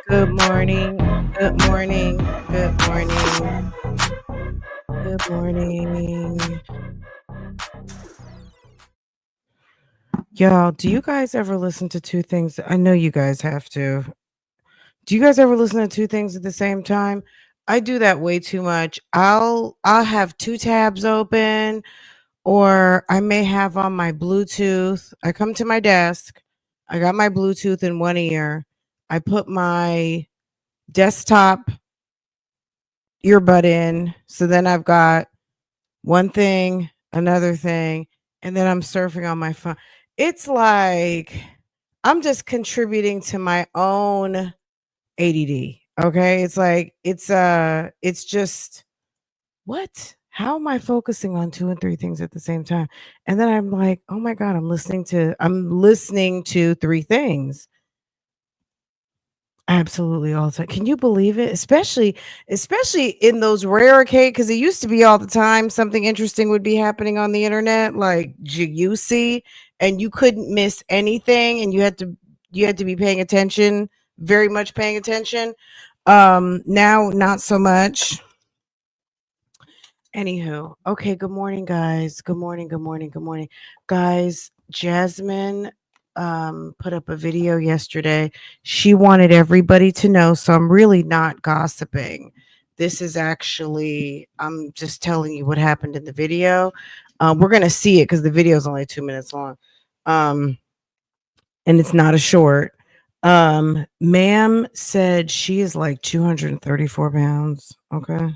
Good morning. Good morning. Good morning. Good morning. Y'all, do you guys ever listen to two things? I know you guys have to. Do you guys ever listen to two things at the same time? I do that way too much. I'll have two tabs open, or I may have on my Bluetooth. I come to my desk. I got my Bluetooth in one ear. I put my desktop earbud in. So then I've got one thing, another thing, and then I'm surfing on my phone. It's like I'm just contributing to my own ADD. Okay? It's like it's just what? How am I focusing on two and three things at the same time? And then I'm like, "Oh my god, I'm listening to three things." Absolutely all the time. Can you believe it? Especially in those rare occasions, because it used to be all the time something interesting would be happening on the internet, like juicy, and you couldn't miss anything, and you had to be paying attention, very much paying attention. Now not so much. Anywho, okay, good morning, guys. Good morning, good morning, good morning. Guys, Jasmine put up a video yesterday. She wanted everybody to know, so I'm really not gossiping. This is actually I'm just telling you what happened in the video. We're gonna see it because the video is only 2 minutes long. Um, and it's not a short. Ma'am said she is like 234 pounds. Okay.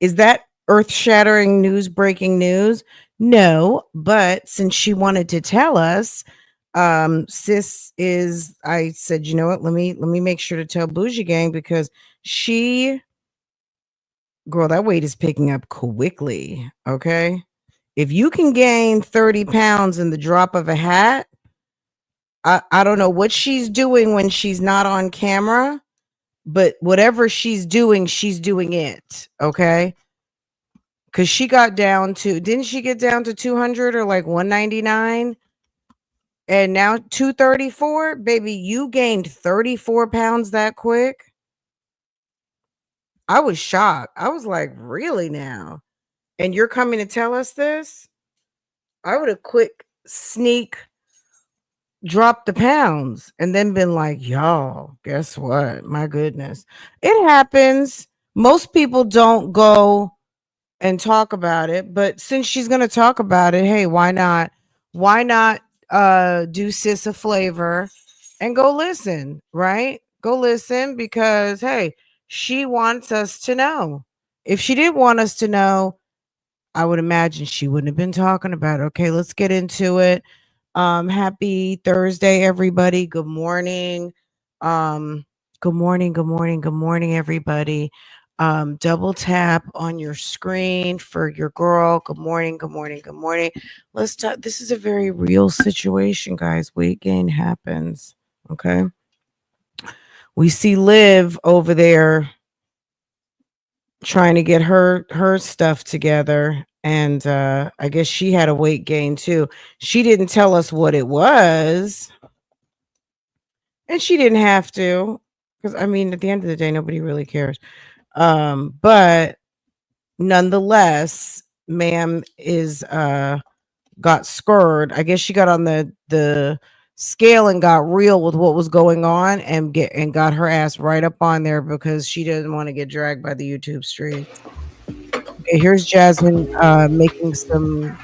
Is that earth-shattering news, breaking news? No, but since she wanted to tell us, sis is I said, you know what? Let me make sure to tell Bougie Gang because she girl, that weight is picking up quickly. Okay. If you can gain 30 pounds in the drop of a hat, I don't know what she's doing when she's not on camera, but whatever she's doing it. Okay. Cause she got down to didn't she get down to 200 or like 199? And now 234? Baby, you gained 34 pounds that quick. I was shocked. I was like, really now? And you're coming to tell us this? I would have quick sneak dropped the pounds and then been like, y'all, guess what? My goodness. It happens. Most people don't go and talk about it, but since she's going to talk about it, hey, why not? Why not do sis a flavor and go listen, right? Go listen because hey, she wants us to know. If she didn't want us to know, I would imagine she wouldn't have been talking about it. Okay, let's get into it. Happy Thursday, everybody. Good morning. Um, good morning, good morning, good morning, everybody. Double tap on your screen for your girl. Good morning, good morning, good morning. Let's talk. This is a very real situation, guys. Weight gain happens. Okay. We see Liv over there trying to get her stuff together, and I guess she had a weight gain too. She didn't tell us what it was, and she didn't have to, because I mean at the end of the day nobody really cares. But nonetheless, ma'am is got scared. I guess she got on the scale and got real with what was going on and got her ass right up on there because she didn't want to get dragged by the YouTube streets. Okay, here's Jasmine making some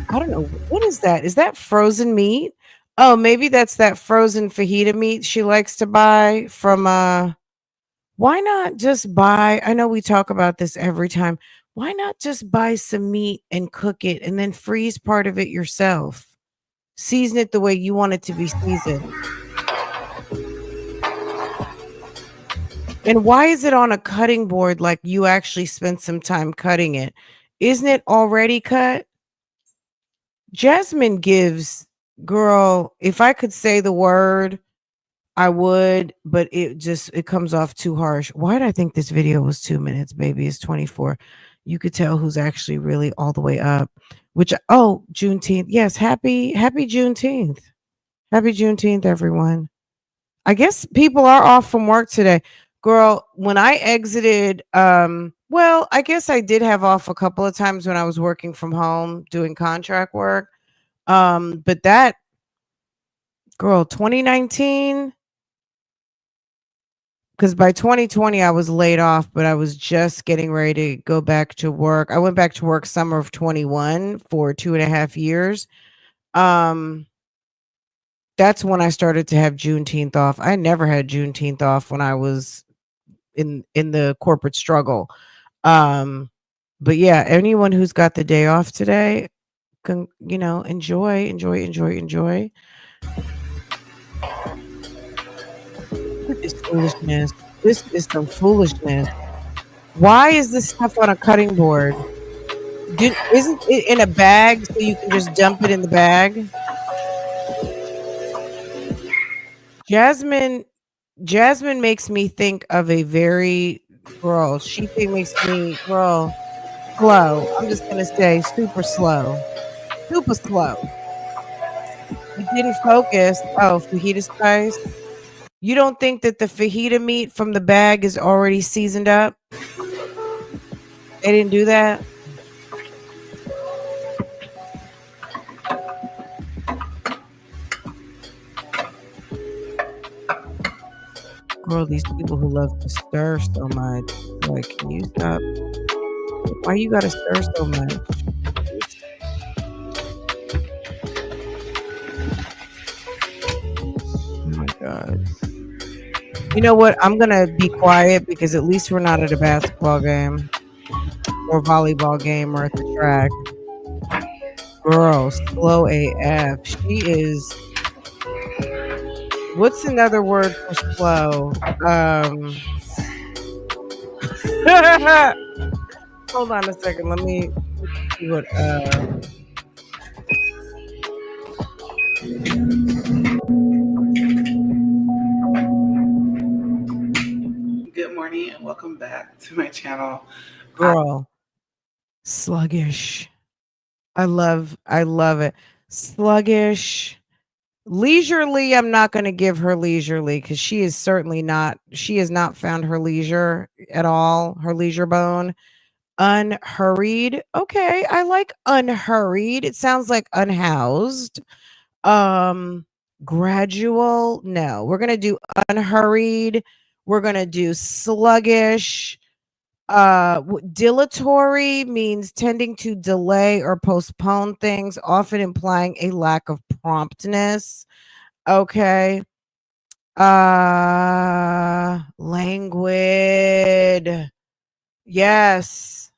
I don't know. What is that? Is that frozen meat? Oh, maybe that's that frozen fajita meat she likes to buy from why not just buy I know we talk about this every time. Why not just buy some meat and cook it and then freeze part of it yourself? Season it the way you want it to be seasoned. And why is it on a cutting board like you actually spent some time cutting it? Isn't it already cut? Jasmine gives girl, if I could say the word, I would, but it comes off too harsh. Why did I think this video was 2 minutes, baby? It's 24. You could tell who's actually really all the way up. Which oh, Juneteenth. Yes, happy Juneteenth. Happy Juneteenth, everyone. I guess people are off from work today. Girl, when I exited, well, I guess I did have off a couple of times when I was working from home doing contract work. But that girl, 2019, because by 2020 I was laid off, but I was just getting ready to go back to work. I went back to work summer of 21 for 2.5 years. Um, that's when I started to have Juneteenth off. I never had Juneteenth off when I was in the corporate struggle. But yeah, anyone who's got the day off today can, enjoy. Look at this foolishness. This is some foolishness. Why is this stuff on a cutting board? Isn't it in a bag so you can just dump it in the bag? Jasmine makes me think of a very girl. Makes me girl slow. I'm just gonna say super slow. Super slow. You didn't focus. Oh, fajita spice. You don't think that the fajita meat from the bag is already seasoned up? They didn't do that? Girl, these people who love to stir so much. Like, can you stop? Why you gotta stir so much? Oh my God. You know what? I'm gonna be quiet because at least we're not at a basketball game or volleyball game or at the track. Girl, slow AF. She is. What's another word for slow? Hold on a second. Let me see what. Good morning and welcome back to my channel. Girl, sluggish. I love it. Sluggish. Leisurely, I'm not going to give her leisurely because she has not found her leisure at all, her leisure bone. Unhurried. Okay, I like unhurried. It sounds like unhoused. Gradual. No, we're going to do unhurried. We're going to do sluggish. Dilatory means tending to delay or postpone things, often implying a lack of promptness. Okay. Languid. Yes.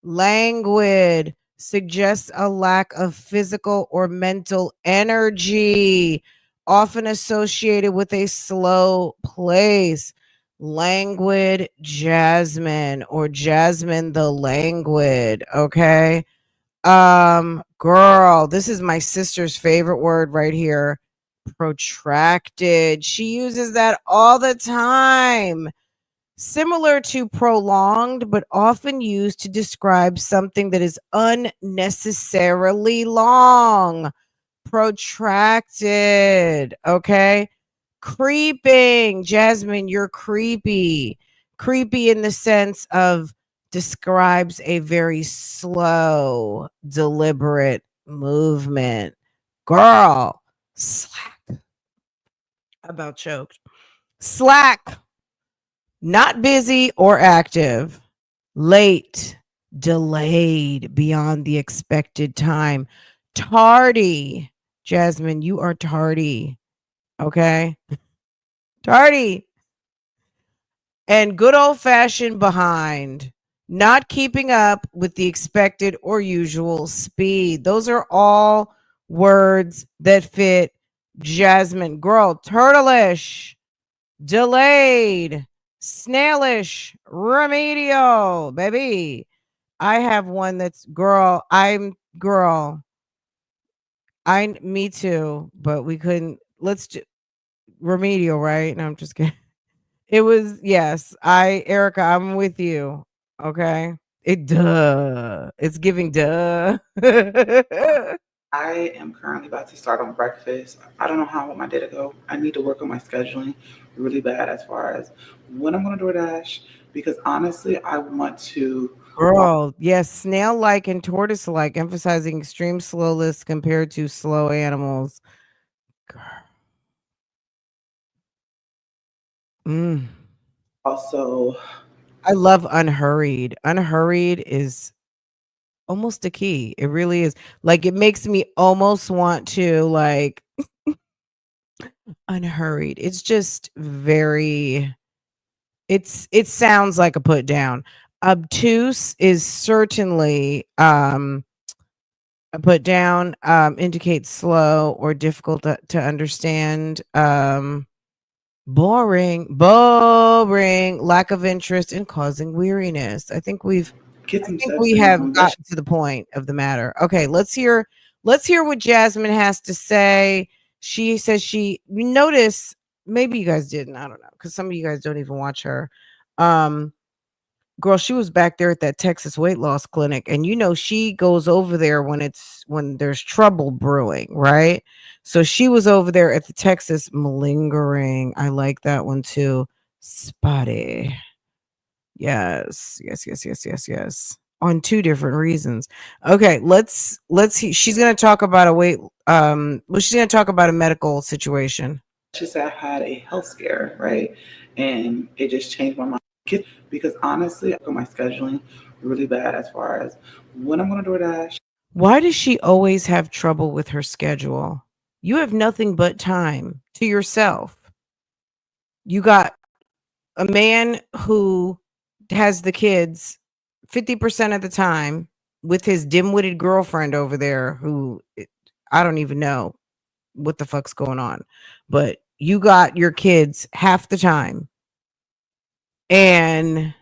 Languid suggests a lack of physical or mental energy, often associated with a slow pace. Languid Jasmine or Jasmine the Languid. Okay. Girl, this is my sister's favorite word right here. Protracted. She uses that all the time. Similar to prolonged, but often used to describe something that is unnecessarily long. Protracted. Okay. Creeping. Jasmine, you're creepy. Creepy in the sense of describes a very slow, deliberate movement. Girl, slack. About choked. Slack, not busy or active. Late, delayed beyond the expected time. Tardy. Jasmine, you are tardy. Okay? Tardy. And good old fashioned behind. Not keeping up with the expected or usual speed. Those are all words that fit Jasmine. Girl, turtleish, delayed, snailish, remedial, baby. I have one that's girl. Me too, but we couldn't. Remedial, right? No, I'm just kidding. It was, yes. Erica, I'm with you. Okay. It's giving duh. I am currently about to start on breakfast. I don't know how I want my day to go. I need to work on my scheduling really bad as far as when I'm going to DoorDash because honestly, I want to. Girl, yes, snail like and tortoise like, emphasizing extreme slowness compared to slow animals. Girl. Mm. Also, I love unhurried. Unhurried is almost a key. It really is. Like it makes me almost want to like unhurried. It's just very it sounds like a put down. Obtuse is certainly a put down, indicates slow or difficult to understand. Boring, lack of interest and causing weariness. get I some think steps we in. have gotten to the point of the matter. Okay, let's hear what Jasmine has to say. She says you notice, maybe you guys didn't, I don't know, because some of you guys don't even watch her. Um, Girl, she was back there at that Texas weight loss clinic, and she goes over there when there's trouble brewing, right? So she was over there at the Texas malingering. I like that one too. Spotty. Yes. On two different reasons. Okay, let's see. She's gonna talk about she's gonna talk about a medical situation. She said I had a health scare, right? And it just changed my mind because honestly, I got my scheduling really bad as far as when I'm going to DoorDash. Why does she always have trouble with her schedule? You have nothing but time to yourself. You got a man who has the kids 50% of the time with his dim-witted girlfriend over there I don't even know what the fuck's going on. But you got your kids half the time and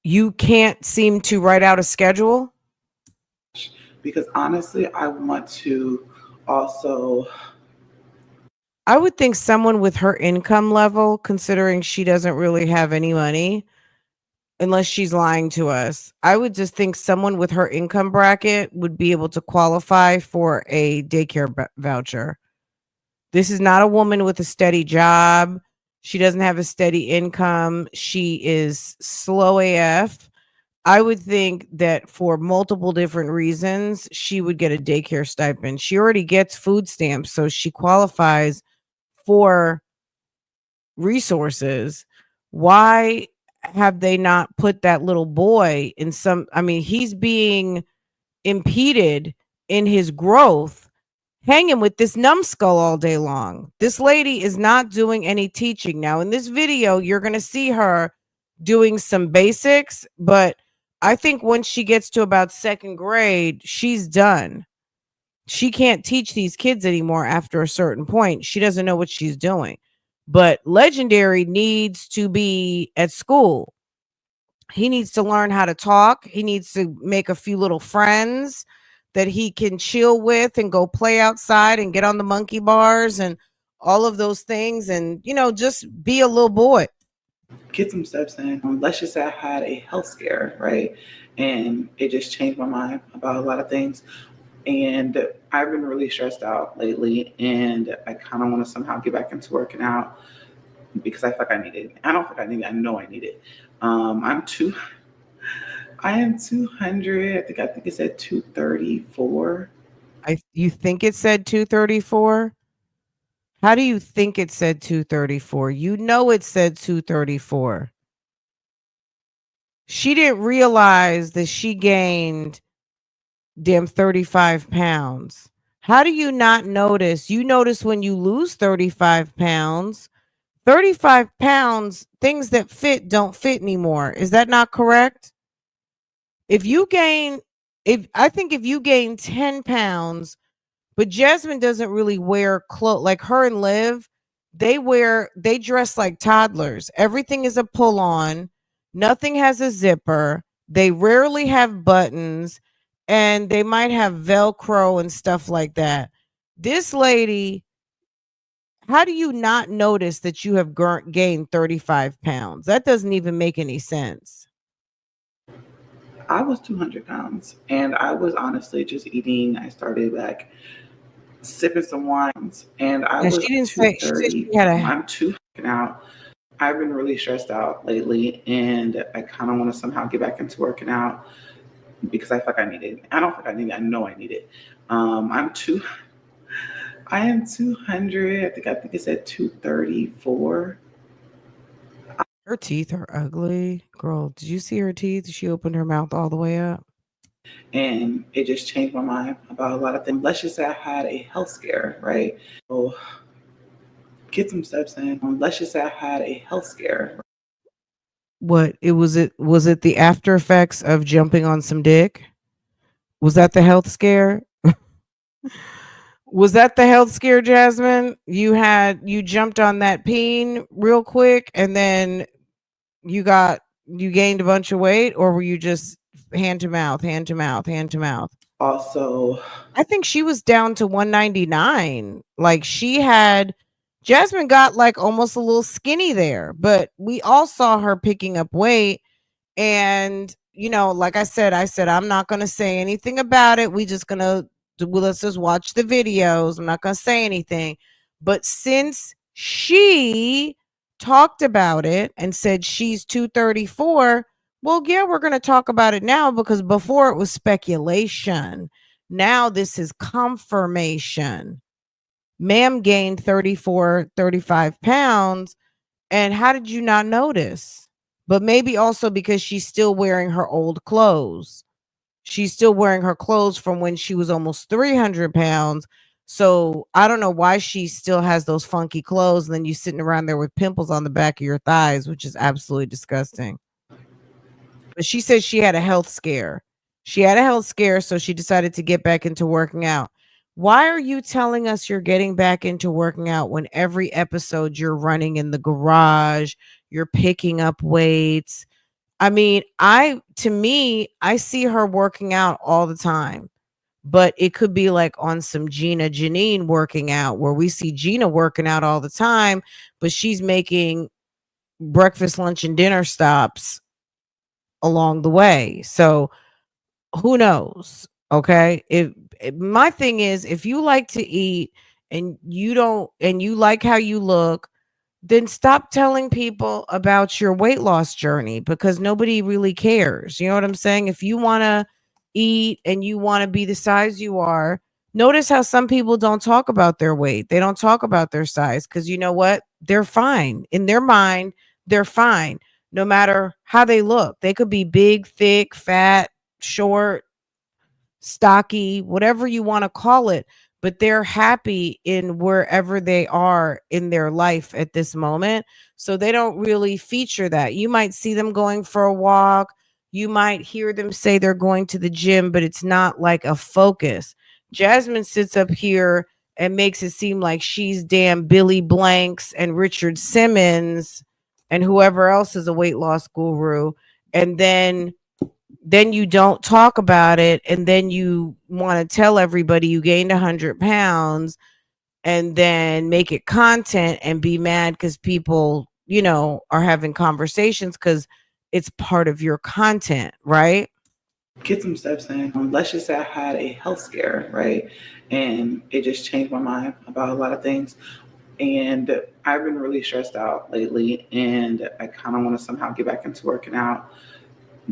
you can't seem to write out a schedule. Because honestly, I want to also. I would think someone with her income level, considering she doesn't really have any money, unless she's lying to us, I would just think someone with her income bracket would be able to qualify for a daycare voucher. This is not a woman with a steady job. She doesn't have a steady income. She is slow AF. I would think that for multiple different reasons, she would get a daycare stipend. She already gets food stamps, so she qualifies for resources. Why have they not put that little boy in he's being impeded in his growth, hanging with this numbskull all day long. This lady is not doing any teaching. Now, in this video, you're going to see her doing some basics, but I think once she gets to about second grade, she's done. She can't teach these kids anymore after a certain point. She doesn't know what she's doing. But Legendary needs to be at school. He needs to learn how to talk. He needs to make a few little friends that he can chill with and go play outside and get on the monkey bars and all of those things and, just be a little boy. Get some steps in. Let's just say I had a health scare, right? And it just changed my mind about a lot of things. And I've been really stressed out lately, and I kind of want to somehow get back into working out because I feel like I need it. I don't feel like I need it. I know I need it. I'm too. I am 200. I think it said 234. You think it said 234? How do you think it said 234? You know it said 234. She didn't realize that she gained damn 35 pounds. How do you not notice? You notice when you lose 35 pounds. 35 pounds, things that fit don't fit anymore. Is that not correct? If you gain, if I think if you gain 10 pounds, but Jasmine doesn't really wear clothes like her and Liv, they dress like toddlers. Everything is a pull on, nothing has a zipper. They rarely have buttons, and they might have Velcro and stuff like that. This lady, how do you not notice that you have gained 35 pounds? That doesn't even make any sense. I was 200 pounds and I was honestly just eating. I started like sipping some wines and I And she was didn't say, she said she had 230. a, I'm too out. I've been really stressed out lately and I kind of want to somehow get back into working out because I feel like I need it. I don't think I need it. I know I need it. I'm too. I am 200. I think it said 234. her teeth are ugly. Girl, did you see her teeth? She opened her mouth all the way up. And it just changed my mind about a lot of things. Let's just say I had a health scare, right? So get some steps in. Let's just say I had a health scare. What was it the after effects of jumping on some dick? Was that the health scare? Was that the health scare, Jasmine? You jumped on that peen real quick and then you gained a bunch of weight, or were you just hand to mouth, hand to mouth, hand to mouth? Also, I think she was down to 199. Like Jasmine got like almost a little skinny there, but we all saw her picking up weight. And, like I said, I'm not going to say anything about it. We just going to, let's just watch the videos. I'm not going to say anything. But since she talked about it and said she's 234, well, yeah, we're going to talk about it now because before it was speculation. Now this is confirmation. Ma'am gained 34, 35 pounds. And how did you not notice? But maybe also because she's still wearing her old clothes. She's still wearing her clothes from when she was almost 300 pounds. So I don't know why she still has those funky clothes. And then you sitting around there with pimples on the back of your thighs, which is absolutely disgusting. But she said she had a health scare. She had a health scare, so she decided to get back into working out. Why are you telling us you're getting back into working out when every episode you're running in the garage, you're picking up weights? I mean, to me, I see her working out all the time. But it could be like on some Gina Janine working out where we see Gina working out all the time, but she's making breakfast, lunch, and dinner stops along the way. So who knows? Okay. If my thing is, if you like to eat and you don't, and you like how you look, then stop telling people about your weight loss journey because nobody really cares. You know what I'm saying? If you want to eat and you want to be the size you are, notice how some people don't talk about their weight. They don't talk about their size because you know what? They're fine. In their mind, they're fine no matter how they look. They could be big, thick, fat, short, stocky, whatever you want to call it, but they're happy in wherever they are in their life at this moment. So they don't really feature that. You might see them going for a walk. You might hear them say they're going to the gym, but it's not like a focus. Jasmine sits up here and makes it seem like she's damn Billy Blanks and Richard Simmons and whoever else is a weight loss guru. And then you don't talk about it, and then you want to tell everybody you gained 100 pounds and then make it content and be mad because people are having conversations because it's part of your content, right? get some steps in. Let's just say I had a health scare, right? And it just changed my mind about a lot of things. And I've been really stressed out lately and I kind of want to somehow get back into working out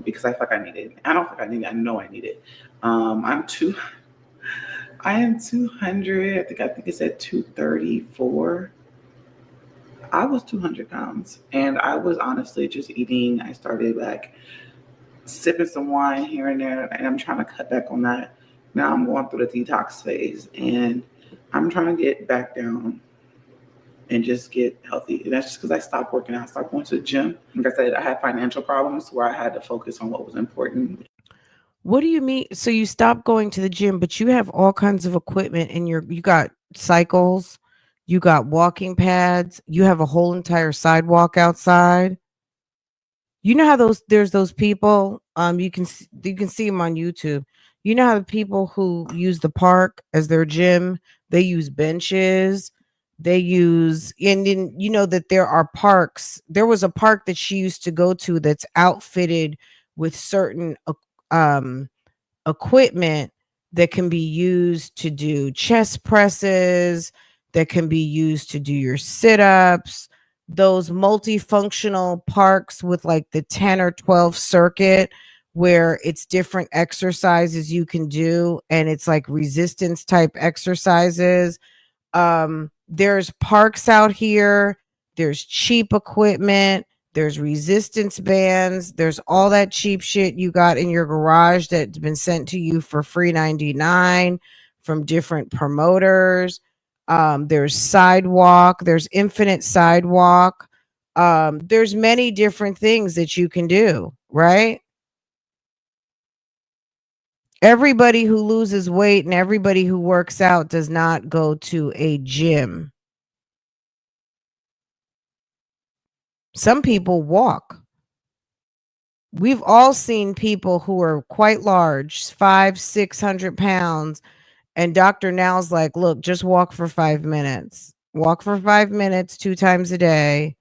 because I feel like I need it. I don't think I need it. I know I need it. I'm too. I am 200. I think it said 234. I was 200 pounds, and I was honestly just eating. I started like sipping some wine here and there, and I'm trying to cut back on that. Now I'm going through the detox phase, and I'm trying to get back down and just get healthy. And that's just because I stopped working out, stopped going to the gym. Like I said, I had financial problems where I had to focus on what was important. What do you mean? So you stopped going to the gym, but you have all kinds of equipment in you got cycles, you got walking pads, you have a whole entire sidewalk outside. You know how there's those people, you can see them on YouTube. You know how the people who use the park as their gym, they use benches, they use, and then you know that there are parks. There was a park that she used to go to that's outfitted with certain um equipment that can be used to do chest presses, that can be used to do your sit-ups, those multifunctional parks with like the 10 or 12 circuit where it's different exercises you can do and it's like resistance type exercises. There's parks out here, there's cheap equipment, there's resistance bands, there's all that cheap shit you got in your garage that's been sent to you for free 99 from different promoters. There's sidewalk, there's infinite sidewalk. There's many different things that you can do, right? Everybody who loses weight and everybody who works out does not go to a gym. Some people walk. We've all seen people who are quite large, 500, 600 pounds, and Dr. Now's like, look, just walk for 5 minutes. Walk for 5 minutes 2 times a day.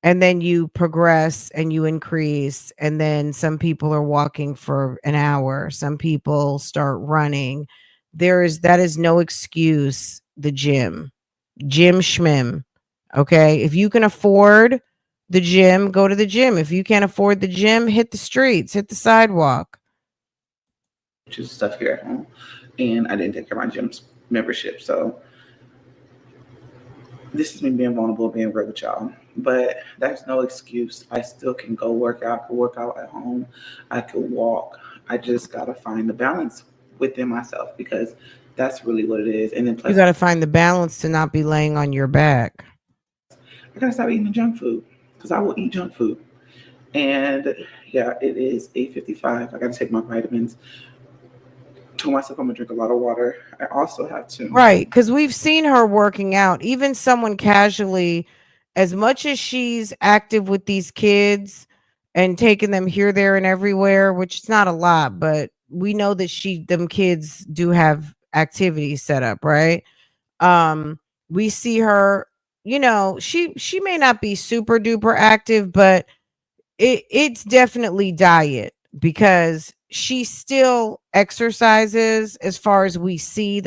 And then you progress and you increase. And then some people are walking for an hour. Some people start running. That is no excuse. The gym schmim. Okay. If you can afford the gym, go to the gym. If you can't afford the gym, hit the streets, hit the sidewalk. Which is stuff here at home, and I didn't take care of my gym's membership. So this is me being vulnerable, being real with y'all. But that's no excuse. I still can go work out. I can work out at home. I could walk. I just gotta find the balance within myself because that's really what it is. And then You plus, got to find the balance to not be laying on your back. I gotta stop eating the junk food because I will eat junk food. And yeah, it is 8:55. I gotta take my vitamins. Told myself I'm gonna drink a lot of water. I also have to. Right. Because we've seen her working out. Even someone casually, as much as she's active with these kids and taking them here, there, and everywhere, which is not a lot, but we know that them kids do have activities set up, right? Um, we see her, she may not be super duper active, but it's definitely diet because she still exercises as far as we see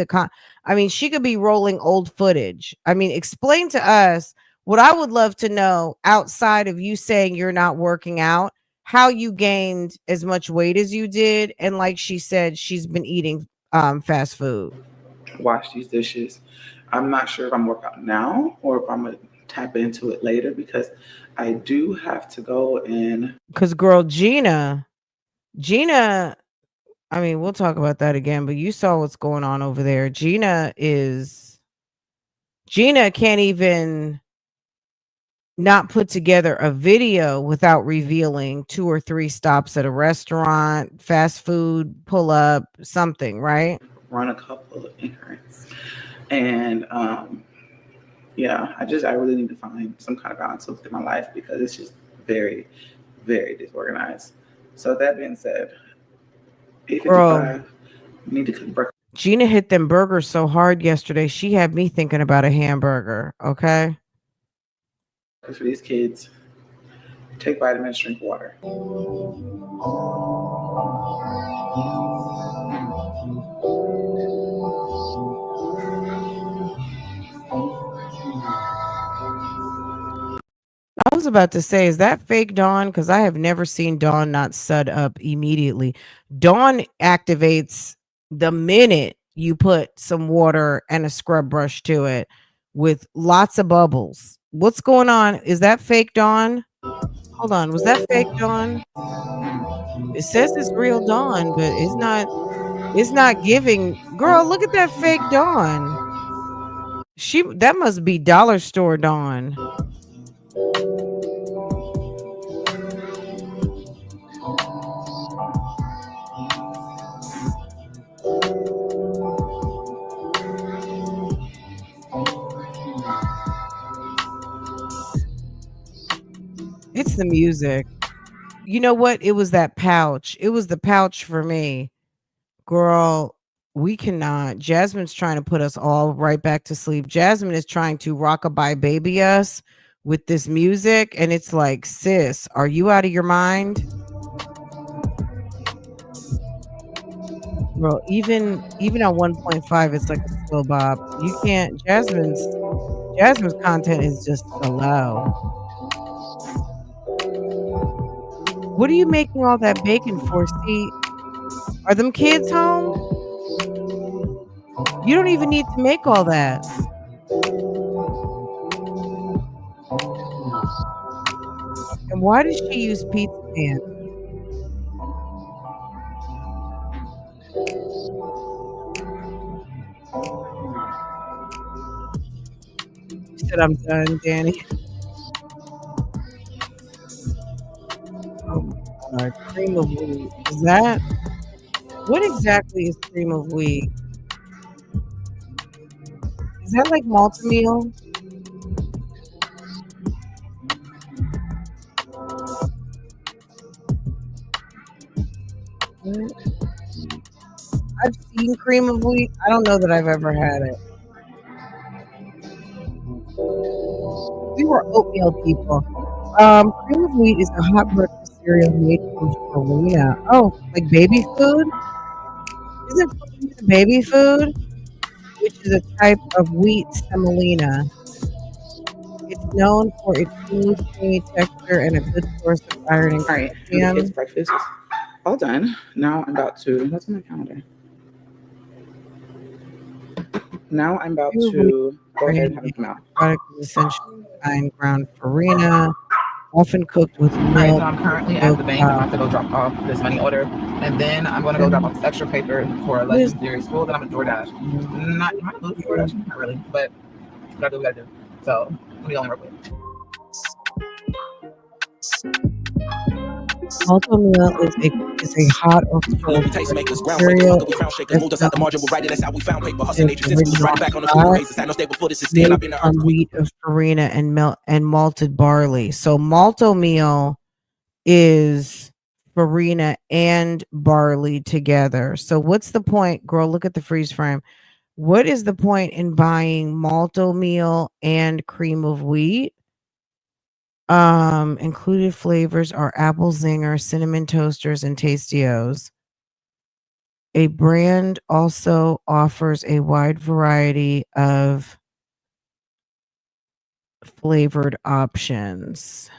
I mean, she could be rolling old footage. I mean, explain to us what I would love to know outside of you saying you're not working out, how you gained as much weight as you did. And like she said, she's been eating fast food. Wash these dishes. I'm not sure if I'm working out now or if I'm gonna tap into it later because I do have to go and Because girl, Gina, I mean, we'll talk about that again, but you saw what's going on over there. Gina can't even not put together a video without revealing 2 or 3 stops at a restaurant, fast food, pull up, something, right? run a couple of errands. And yeah, I really need to find some kind of balance within my life because it's just very, very disorganized. So that being said, Girl, 8:55, need to cook breakfast Gina hit them burgers so hard yesterday. She had me thinking about a hamburger, okay? for these kids. Take vitamins, drink water. I was about to say, is that fake Dawn? Because I have never seen Dawn not sud up immediately. Dawn activates the minute you put some water and a scrub brush to it with lots of bubbles. What's going on? Is that fake Dawn? Hold on. Was that fake Dawn? It says it's real Dawn, but it's not giving. Girl, look at that fake Dawn. That must be dollar store Dawn. It's the music. You know what? It was that pouch. It was the pouch for me. Girl, we cannot. Jasmine's trying to put us all right back to sleep. Jasmine is trying to rockabye baby us with this music. And it's like, sis, are you out of your mind? Bro, even on 1.5, it's like a slow bop. You can't. Jasmine's content is just so low. What are you making all that bacon for? See, are them kids home? You don't even need to make all that. And why does she use pizza pan? She said, I'm done, Danny. Oh my God. Cream of wheat. Is that what exactly is cream of wheat? Is that like malto-meal? What? I've seen cream of wheat. I don't know that I've ever had it. We were oatmeal people. Cream of wheat is a hot breakfast cereal made from farina. Oh, like baby food? Isn't farina baby food? Which is a type of wheat semolina. It's known for its smooth, creamy texture and a good source of iron and All right, the kids' calcium. breakfast all done. Now I'm about to. What's on my calendar? Now I'm about Cream of wheat to go ahead and have them come out. product is essentially fine ground farina, often cooked with All right, so milk. I'm currently at the bank. I'm about to go drop off this money order, and then I'm going to go drop off this extra paper for a What is legendary school that I'm a DoorDash. Not, am I a DoorDash? Not really, but gotta do what I do. So let me go in real quick. malto-meal is a hot or cold cereal that's made from wheat of farina and milk and malted barley. So malto-meal is farina and barley together. So what's the point, girl? Look at the freeze frame. What is the point in buying malto-meal and cream of wheat? Included flavors are apple zinger, cinnamon toasters, and Tastios. A brand also offers a wide variety of flavored options.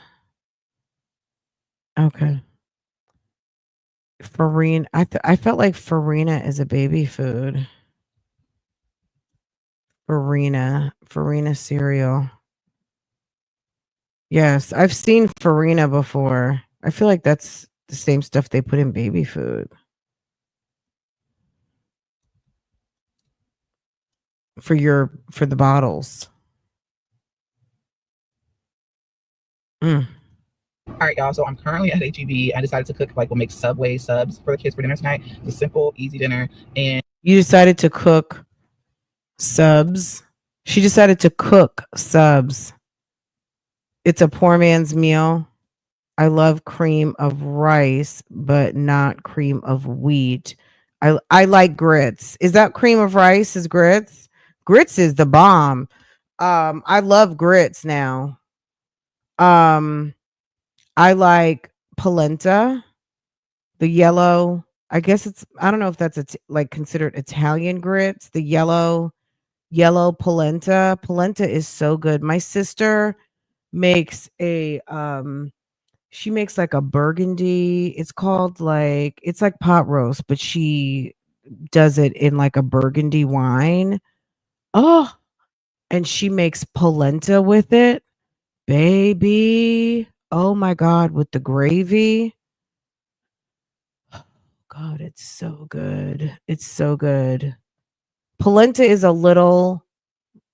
Okay. Farina. I felt like farina is a baby food. Farina cereal. Yes, I've seen farina before. I feel like that's the same stuff they put in baby food. For the bottles. Mm. All right, y'all. So I'm currently at HEB. I decided to cook like we'll make Subway subs for the kids for dinner tonight. It's a simple, easy dinner. And You decided to cook subs. She decided to cook subs. It's a poor man's meal. I love cream of rice, but not cream of wheat. I like grits. Is that cream of rice? Is grits? Grits is the bomb. I love grits now. I like polenta, the yellow. I guess I don't know if that's like considered Italian grits. The yellow polenta. Polenta is so good. My sister makes a she makes like a burgundy. It's called like it's like pot roast, but she does it in like a burgundy wine. Oh, and she makes polenta with it. Baby. Oh my god, with the gravy. God, it's so good. It's so good. Polenta is a little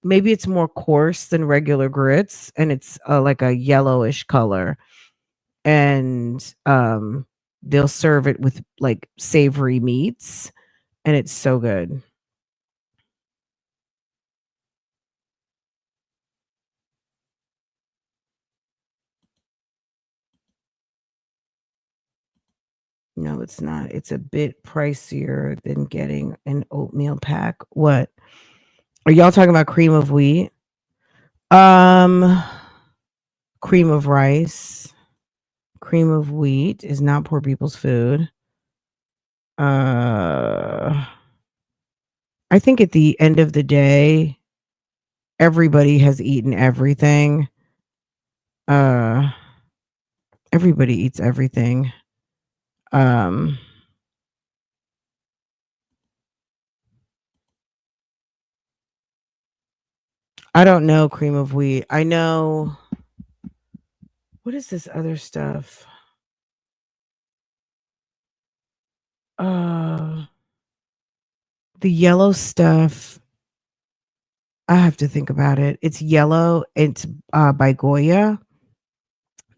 maybe it's more coarse than regular grits and it's like a yellowish color and they'll serve it with like savory meats and it's so good. No, it's not. It's a bit pricier than getting an oatmeal pack. What? Are y'all talking about cream of wheat? Um Cream of rice. Cream of wheat is not poor people's food. Uh I think at the end of the day, everybody has eaten everything. Uh everybody eats everything. Um I don't know cream of wheat. I know what is this other stuff? Uh the yellow stuff. I have to think about it. It's yellow. It's by Goya.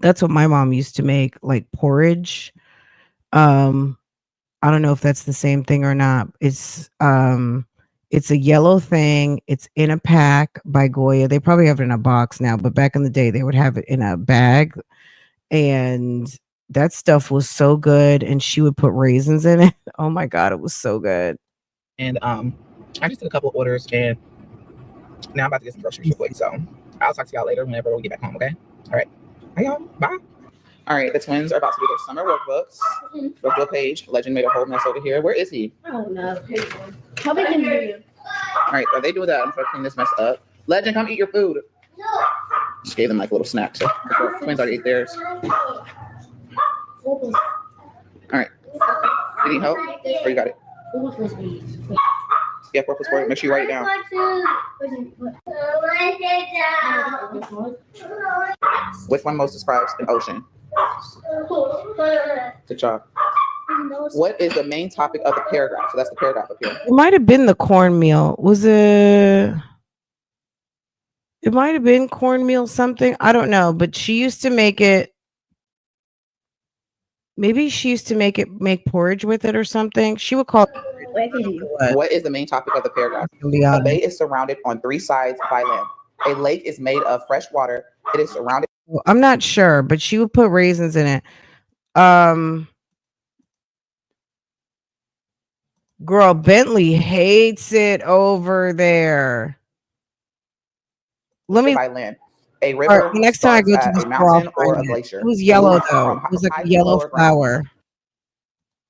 That's what my mom used to make, like porridge. Um I don't know if that's the same thing or not. It's a yellow thing. It's in a pack by Goya. They probably have it in a box now, but back in the day they would have it in a bag and that stuff was so good and she would put raisins in it. Oh my god, it was so good. And I just did a couple of orders, and now I'm about to get some groceries real quick. So I'll talk to y'all later whenever we get back home. Okay. All right. Bye, y'all. Bye. All right. The twins are about to do their summer workbooks. Workbook page. Legend made a whole mess over here. Where is he? I don't know. Probably can hear you. All right. While they do that, I'm trying to clean this mess up. Legend, come eat your food. Just gave them like a little snack. So the twins already ate theirs. All right. You need help? Or you got it? Yeah, 4 plus 4. Make sure you write it down. Which one most describes an ocean? Good job. What is the main topic of the paragraph? So that's the paragraph up here. It might have been the cornmeal. Was it? It might have been cornmeal something. I don't know, but she used to make it. Maybe she used to make porridge with it or something. She would call. What is the main topic of the paragraph? A bay is surrounded on 3 sides by land. A lake is made of fresh water. It is surrounded. I'm not sure, but she would put raisins in it. Girl, Bentley hates it over there. Let me by land. A river. Next time I go to a mountain or a glacier. It was yellow though. It was like a yellow flower.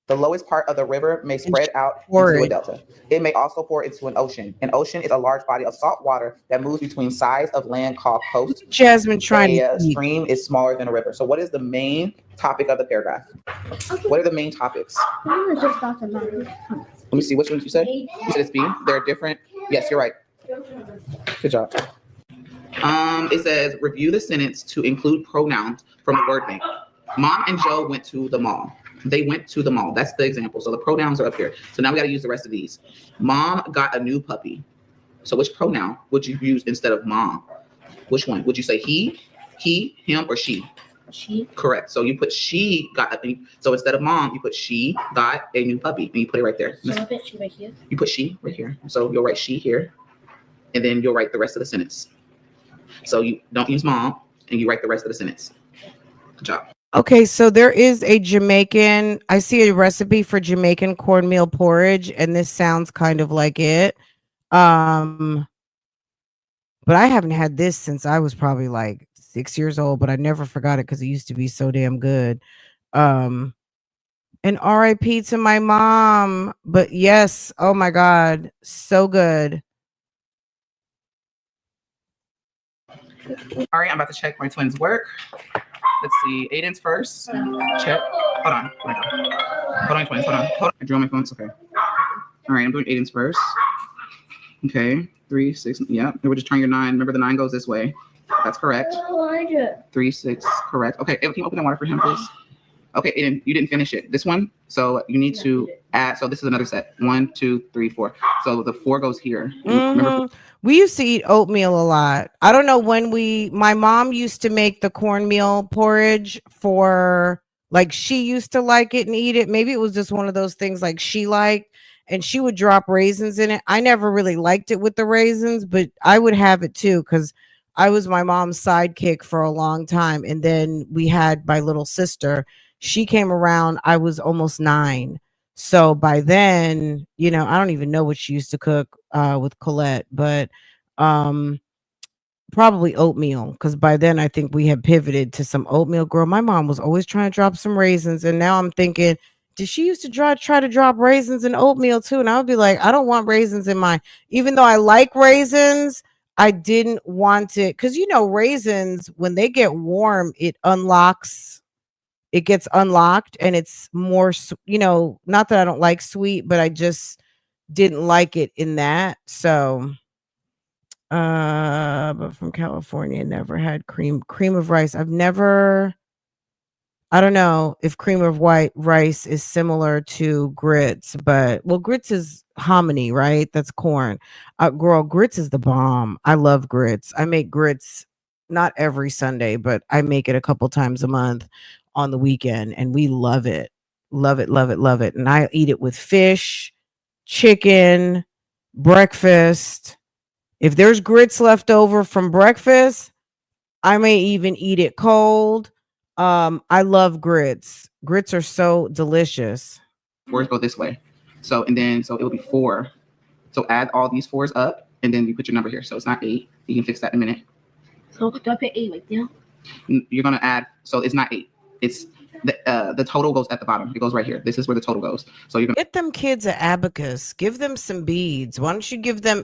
The lowest part of the river may spread out into a delta. It may also pour into an ocean. An ocean is a large body of salt water that moves between sides of land called coast. Jasmine trying a stream is smaller than a river. So what is the main topic of the paragraph? What are the main topics? Let me see, which ones you said? You said it's B. They're different. Yes, you're right. Good job. It says review the sentence to include pronouns from the word bank. Mom and Joe went to the mall. They went to the mall. That's the example. So the pronouns are up here. So now we got to use the rest of these. Mom got a new puppy. So which pronoun would you use instead of mom? Which one? Would you say he, him, or she? She. Correct. So you put she got a new. So instead of mom, you put she got a new puppy. And you put it right there. So I put she right here. You put she right here. So you'll write she here. And then you'll write the rest of the sentence. So you don't use mom and you write the rest of the sentence. Good job. Okay, so there is a Jamaican, I see a recipe for Jamaican cornmeal porridge, and this sounds kind of like it. But I haven't had this since I was probably like 6 years old, but I never forgot it because it used to be so damn good. And RIP to my mom. But yes, oh my God, so good. All right, I'm about to check my twins' work. Let's see, Aiden's first. Check. Hold on. Hold on, twins. Hold on. I drew on my phone. It's okay. All right, I'm doing Aiden's first. Okay, 3, 6. Yeah, we're just trying your 9. Remember, the 9 goes this way. That's correct. 3, 6. Correct. Okay, can you open the water for him, please? Okay, Aiden, you didn't finish it. This one. So you need to add. So this is another set. 1, 2, 3, 4. So the 4 goes here. Remember, we used to eat oatmeal a lot. I don't know when my mom used to make the cornmeal porridge for, like, she used to like it and eat it. Maybe it was just one of those things like she liked, and she would drop raisins in it. I never really liked it with the raisins, but I would have it too because I was my mom's sidekick for a long time. And then we had my little sister. She came around, I was almost 9. So by then, I don't even know what she used to cook with Colette, but probably oatmeal, because by then I think we had pivoted to some oatmeal. Girl, my mom was always trying to drop some raisins, and now I'm thinking, did she used to try to drop raisins in oatmeal too? And I would be like, I don't want raisins in mine. Even though I like raisins, I didn't want it, because raisins, when they get warm, it gets unlocked, and it's more, not that I don't like sweet, but I just didn't like it in that. So but from California, never had cream of rice. I don't know if cream of white rice is similar to grits, but grits is hominy, right? That's corn. Girl, grits is the bomb. I love grits. I make grits not every Sunday, but I make it a couple times a month on the weekend, and we love it. Love it, love it, love it. And I eat it with fish, chicken, breakfast. If there's grits left over from breakfast, I may even eat it cold. I love grits. Grits are so delicious. 4s go this way. So it will be 4. So add all these 4s up, and then you put your number here. So it's not 8. You can fix that in a minute. So do I put 8 right there? You're gonna add. So it's not 8. It's the total goes at the bottom. It goes right here. This is where the total goes. So you're gonna get them kids an abacus. Give them some beads. Why don't you give them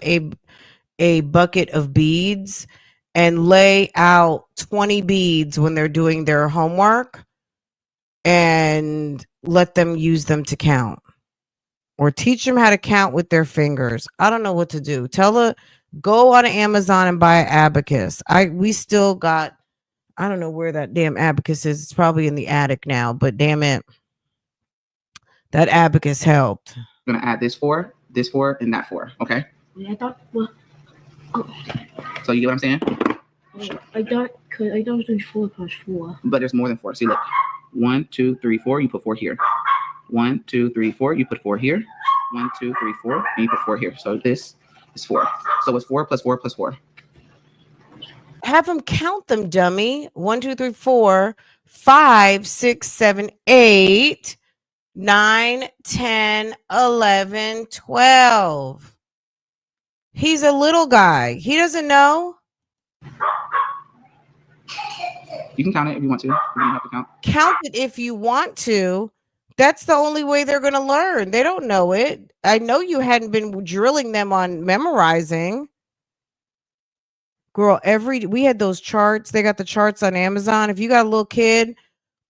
a bucket of beads and lay out 20 beads when they're doing their homework, and let them use them to count, or teach them how to count with their fingers. I don't know what to do. Go on Amazon and buy an abacus. We still got, I don't know where that damn abacus is. It's probably in the attic now, but damn it, that abacus helped. I'm gonna add this 4, and that 4. Okay. Yeah, I thought. Well, So you get what I'm saying? I thought it was doing 4 plus 4. But there's more than 4. See, look. 1, 2, 3, 4. You put 4 here. 1, 2, 3, 4. You put 4 here. 1, 2, 3, 4, and you put 4 here. So this is 4. So it's 4 plus 4 plus 4. Have them count them, dummy. 1, 2, 3, 4, 5, 6, 7, 8, 9, 10, 11, 12. He's a little guy. He doesn't know. You can count it if you want to. You don't have to count. Count it if you want to. That's the only way they're going to learn. They don't know it. I know you hadn't been drilling them on memorizing. Girl, we had those charts. They got the charts on Amazon. If you got a little kid,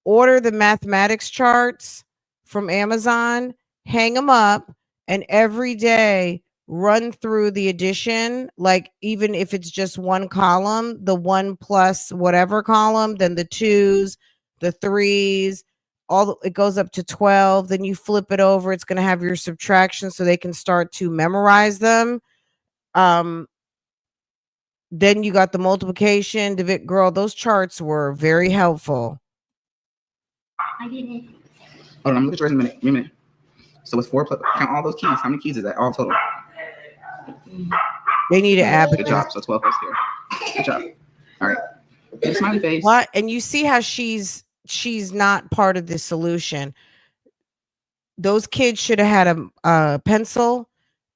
order the mathematics charts from Amazon, hang them up, and every day run through the addition. Like, even if it's just one column, the 1 plus whatever column, then the 2s, the 3s, it goes up to 12. Then you flip it over. It's going to have your subtraction so they can start to memorize them. Then you got the multiplication. Girl, those charts were very helpful. I didn't. Hold on, I'm looking at yours in a minute. So it's 4 plus. Count all those keys. How many keys is that? All total. They need an abacus. Good job. So 12 plus here. Good job. All right. Smiley face. What? And you see how she's not part of the solution. Those kids should have had a pencil.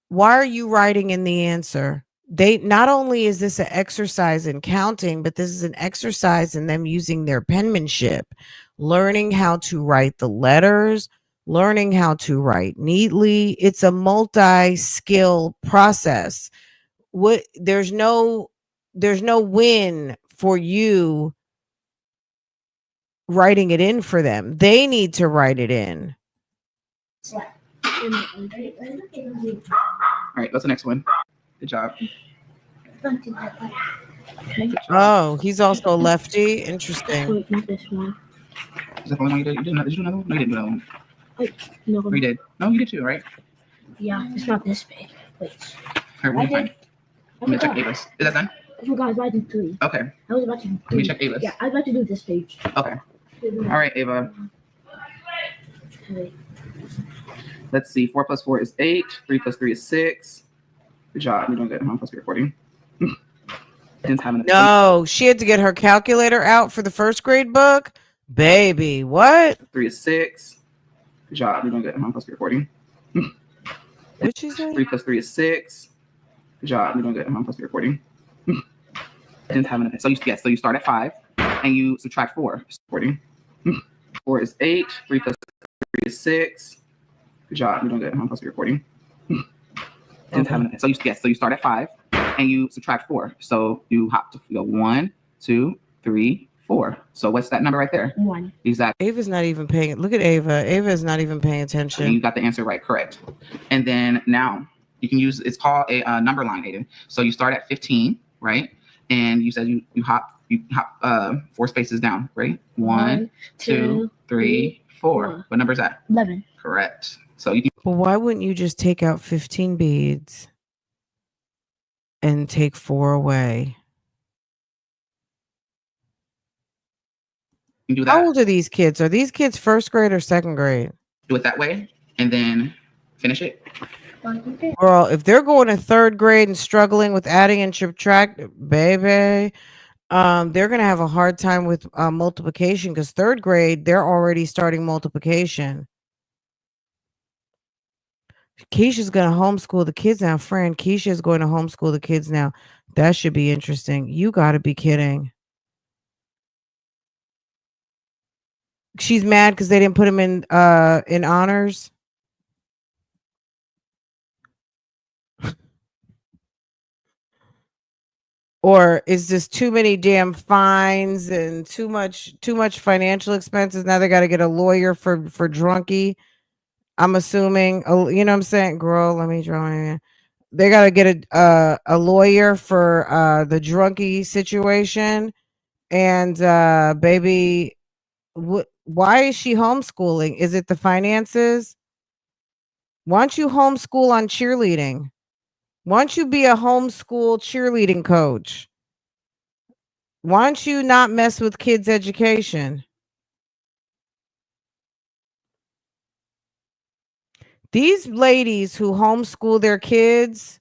Why are you writing in the answer? Not only is this an exercise in counting, but this is an exercise in them using their penmanship, learning how to write the letters, learning how to write neatly. It's a multi-skill process. There's no win for you writing it in for them. They need to write it in. All right, what's the next one? Good job. Okay. Oh, he's also a lefty. Interesting. Wait, not this one. Is that the only one you did? Did you do another one? No, you didn't do that one. No. Or you did? No, you did too, right? Yeah, it's not this big. Wait. All right, what do you find? I Let me check forgot. Ava's. Is that done? I forgot. I was about to do 3. Okay. I was about to do 3. Let me check Ava's. Yeah, I was about to do this page. Okay. All right, Ava. Okay. Let's see. 4 plus 4 is 8. 3 plus 3 is 6. Good job. You're doing good. Plus 3 40. Didn't have enough. No, she had to get her calculator out for the first grade book. Baby, what? 3 is 6. Good job. You're doing good. Plus 3 40. What'd she say? 3 plus 3 is 6. Good job. You're doing good. Plus 3 40. Didn't have enough. So you start at 5 and you subtract 4. 40. 4 is 8. 3 plus 3 is 6. Good job. You're doing good. Plus 3 40. Didn't have enough. So you start at 5 and you subtract 4. So you have to go 1, 2, 3, 4. So what's that number right there? 1. Exactly. Ava's not even paying. Look at Ava. Ava is not even paying And attention. you got the answer right, correct. And then now you can use, it's called a number line, Aiden. So you start at 15, right? And you said you hop 4 spaces down, right? 1, 2, 3, 4. What number is that? 11. Correct. So you can. Well, why wouldn't you just take out 15 beads and take 4 away? Do that. How old are these kids? Are these kids first grade or second grade? Do it that way and then finish it. Girl, if they're going to third grade and struggling with adding and subtract, baby, they're gonna have a hard time with multiplication because third grade they're already starting multiplication. Keisha's gonna homeschool the kids now. Fran, Keisha's going to homeschool the kids now. That should be interesting. You got to be kidding. She's mad because they didn't put him in honors. Or is this too many damn fines and too much financial expenses? Now they got to get a lawyer for drunkie. I'm assuming, you know what I'm saying, girl. Let me draw in. They got to get a lawyer for the drunkie situation. And baby, why is she homeschooling? Is it the finances? Why don't you homeschool on cheerleading? Why don't you be a homeschool cheerleading coach? Why don't you not mess with kids' education? These ladies who homeschool their kids,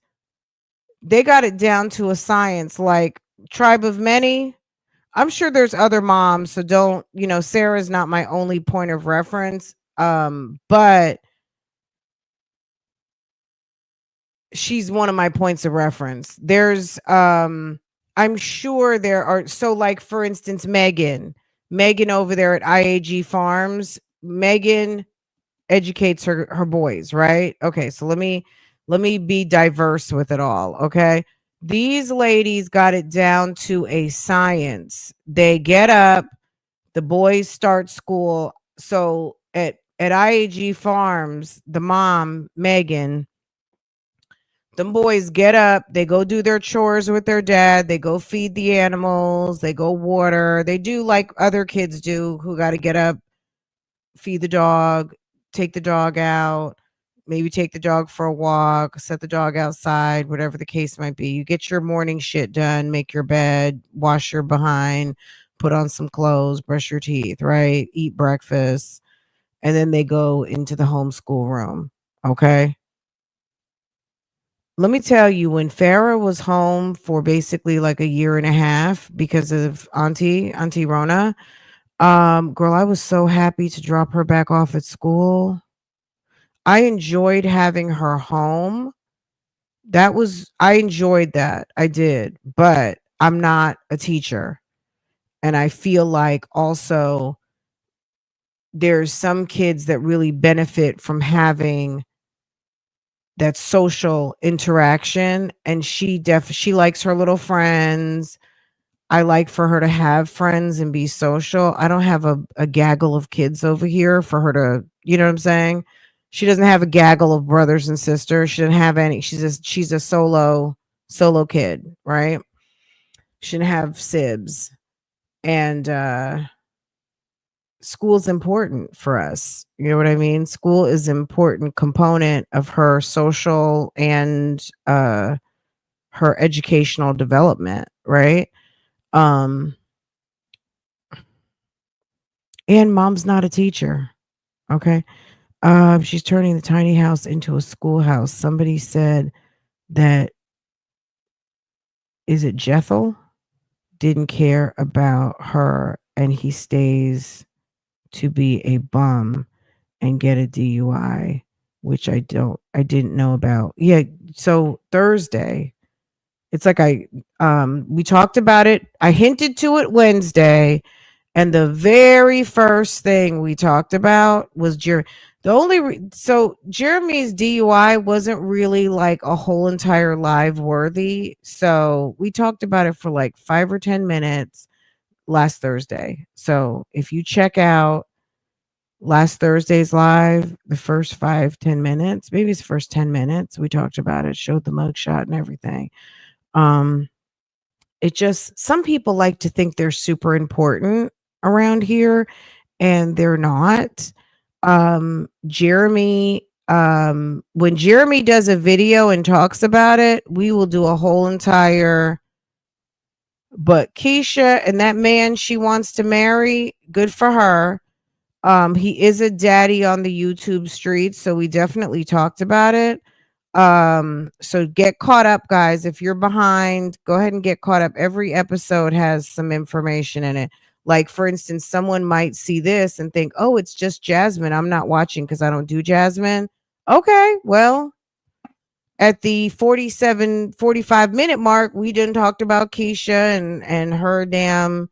they got it down to a science, like Tribe of Many. I'm sure there's other moms, so don't, Sarah's not my only point of reference. But she's one of my points of reference. There's I'm sure there are, so like for instance, Megan over there at IAG Farms, Megan educates her boys, right? Okay, so let me be diverse with it all, okay? These ladies got it down to a science. They get up, the boys start school. So at IAG Farms, the mom, Megan, them boys get up, they go do their chores with their dad, they go feed the animals, they go water, they do like other kids do who got to get up, feed the dog, take the dog out, maybe take the dog for a walk, set the dog outside, whatever the case might be. You get your morning shit done, make your bed, wash your behind, put on some clothes, brush your teeth, right? Eat breakfast, and then they go into the homeschool room, okay? Let me tell you, when Farah was home for basically like a year and a half because of Auntie Rona, girl, I was so happy to drop her back off at school. I enjoyed having her home. I enjoyed that. I did, but I'm not a teacher. And I feel like also there's some kids that really benefit from having that social interaction, and she likes her little friends. I like for her to have friends and be social. I don't have a gaggle of kids over here for her to, you know what I'm saying? She doesn't have a gaggle of brothers and sisters. She doesn't have any. She's a solo kid, right? She didn't have sibs. And school's important for us. You know what I mean? School is an important component of her social and her educational development, right? Um and mom's not a teacher, okay? She's turning the tiny house into a schoolhouse. Somebody said that, is it Jethel didn't care about her and he stays to be a bum and get a DUI, which I didn't know about. Yeah, so Thursday, it's like we talked about it. I hinted to it Wednesday, and the very first thing we talked about was Jeremy. So Jeremy's DUI wasn't really like a whole entire live worthy. So we talked about it for like 5 or 10 minutes last Thursday. So if you check out last Thursday's live, the first 5-10 minutes, maybe it's the first 10 minutes, we talked about it, showed the mugshot and everything. It just, some people like to think they're super important around here and they're not. Jeremy, when Jeremy does a video and talks about it, we will do a whole entire, but Keisha and that man she wants to marry, good for her. He is a daddy on the YouTube streets, so we definitely talked about it. So get caught up, guys. If you're behind, go ahead and get caught up. Every episode has some information in it. Like, for instance, someone might see this and think, oh, it's just Jasmine. I'm not watching because I don't do Jasmine. Okay, well, at the 45-minute mark, we done talked about Keisha and her damn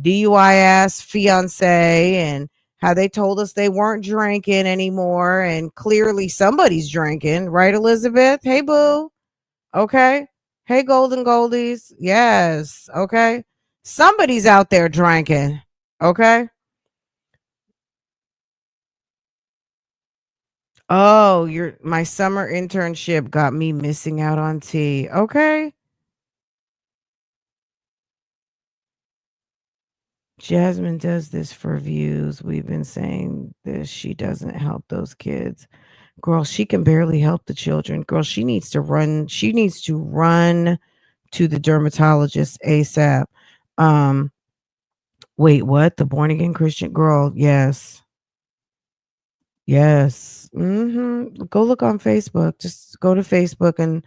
DUI ass fiance and how they told us they weren't drinking anymore. And clearly somebody's drinking, right, Elizabeth? Hey, boo. Okay. Hey, Golden Goldies. Yes. Okay. Somebody's out there drinking. Okay. Oh, my summer internship got me missing out on tea. Okay. Jasmine does this for views. We've been saying this. She doesn't help those kids. Girl, she can barely help the children. Girl, she needs to run. She needs to run to the dermatologist ASAP. Um, wait, what? The born again Christian girl? Yes. Yes. Go look on Facebook. Just go to Facebook and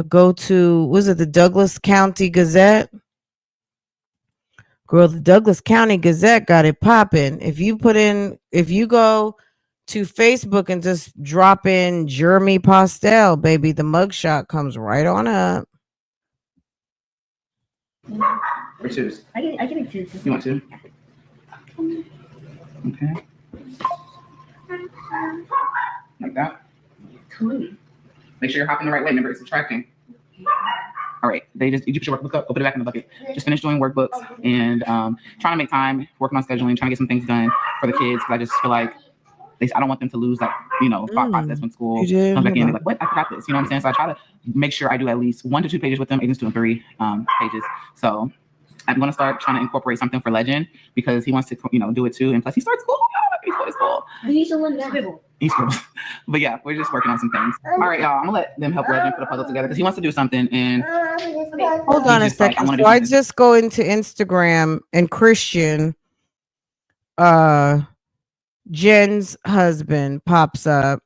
go to, was it the Douglas County Gazette? Girl, the Douglas County Gazette got it popping. If you go to Facebook and just drop in Jeremy Postel, baby, the mugshot comes right on up. For twos. I can make two. You want two? Okay. Like that. Totally. Make sure you're hopping the right way. Remember, it's subtracting. All right. You put your workbook up, open it back in the bucket. Just finish doing workbooks and trying to make time, working on scheduling, trying to get some things done for the kids. Because I just feel like I don't want them to lose, like, thought process when school comes back in. They're like, what? I forgot this. You know what I'm saying? So I try to make sure I do at least 1 to 2 pages with them. Aiden's doing 3 pages. So I'm going to start trying to incorporate something for Legend because he wants to, do it too. And plus he starts school. He's going to school. He's the one that scribble. He scribbles. But yeah, we're just working on some things. All right, y'all. I'm going to let them help Legend put a puzzle together because he wants to do something. And hold on a second. So I just go into Instagram and Christian, Jen's husband pops up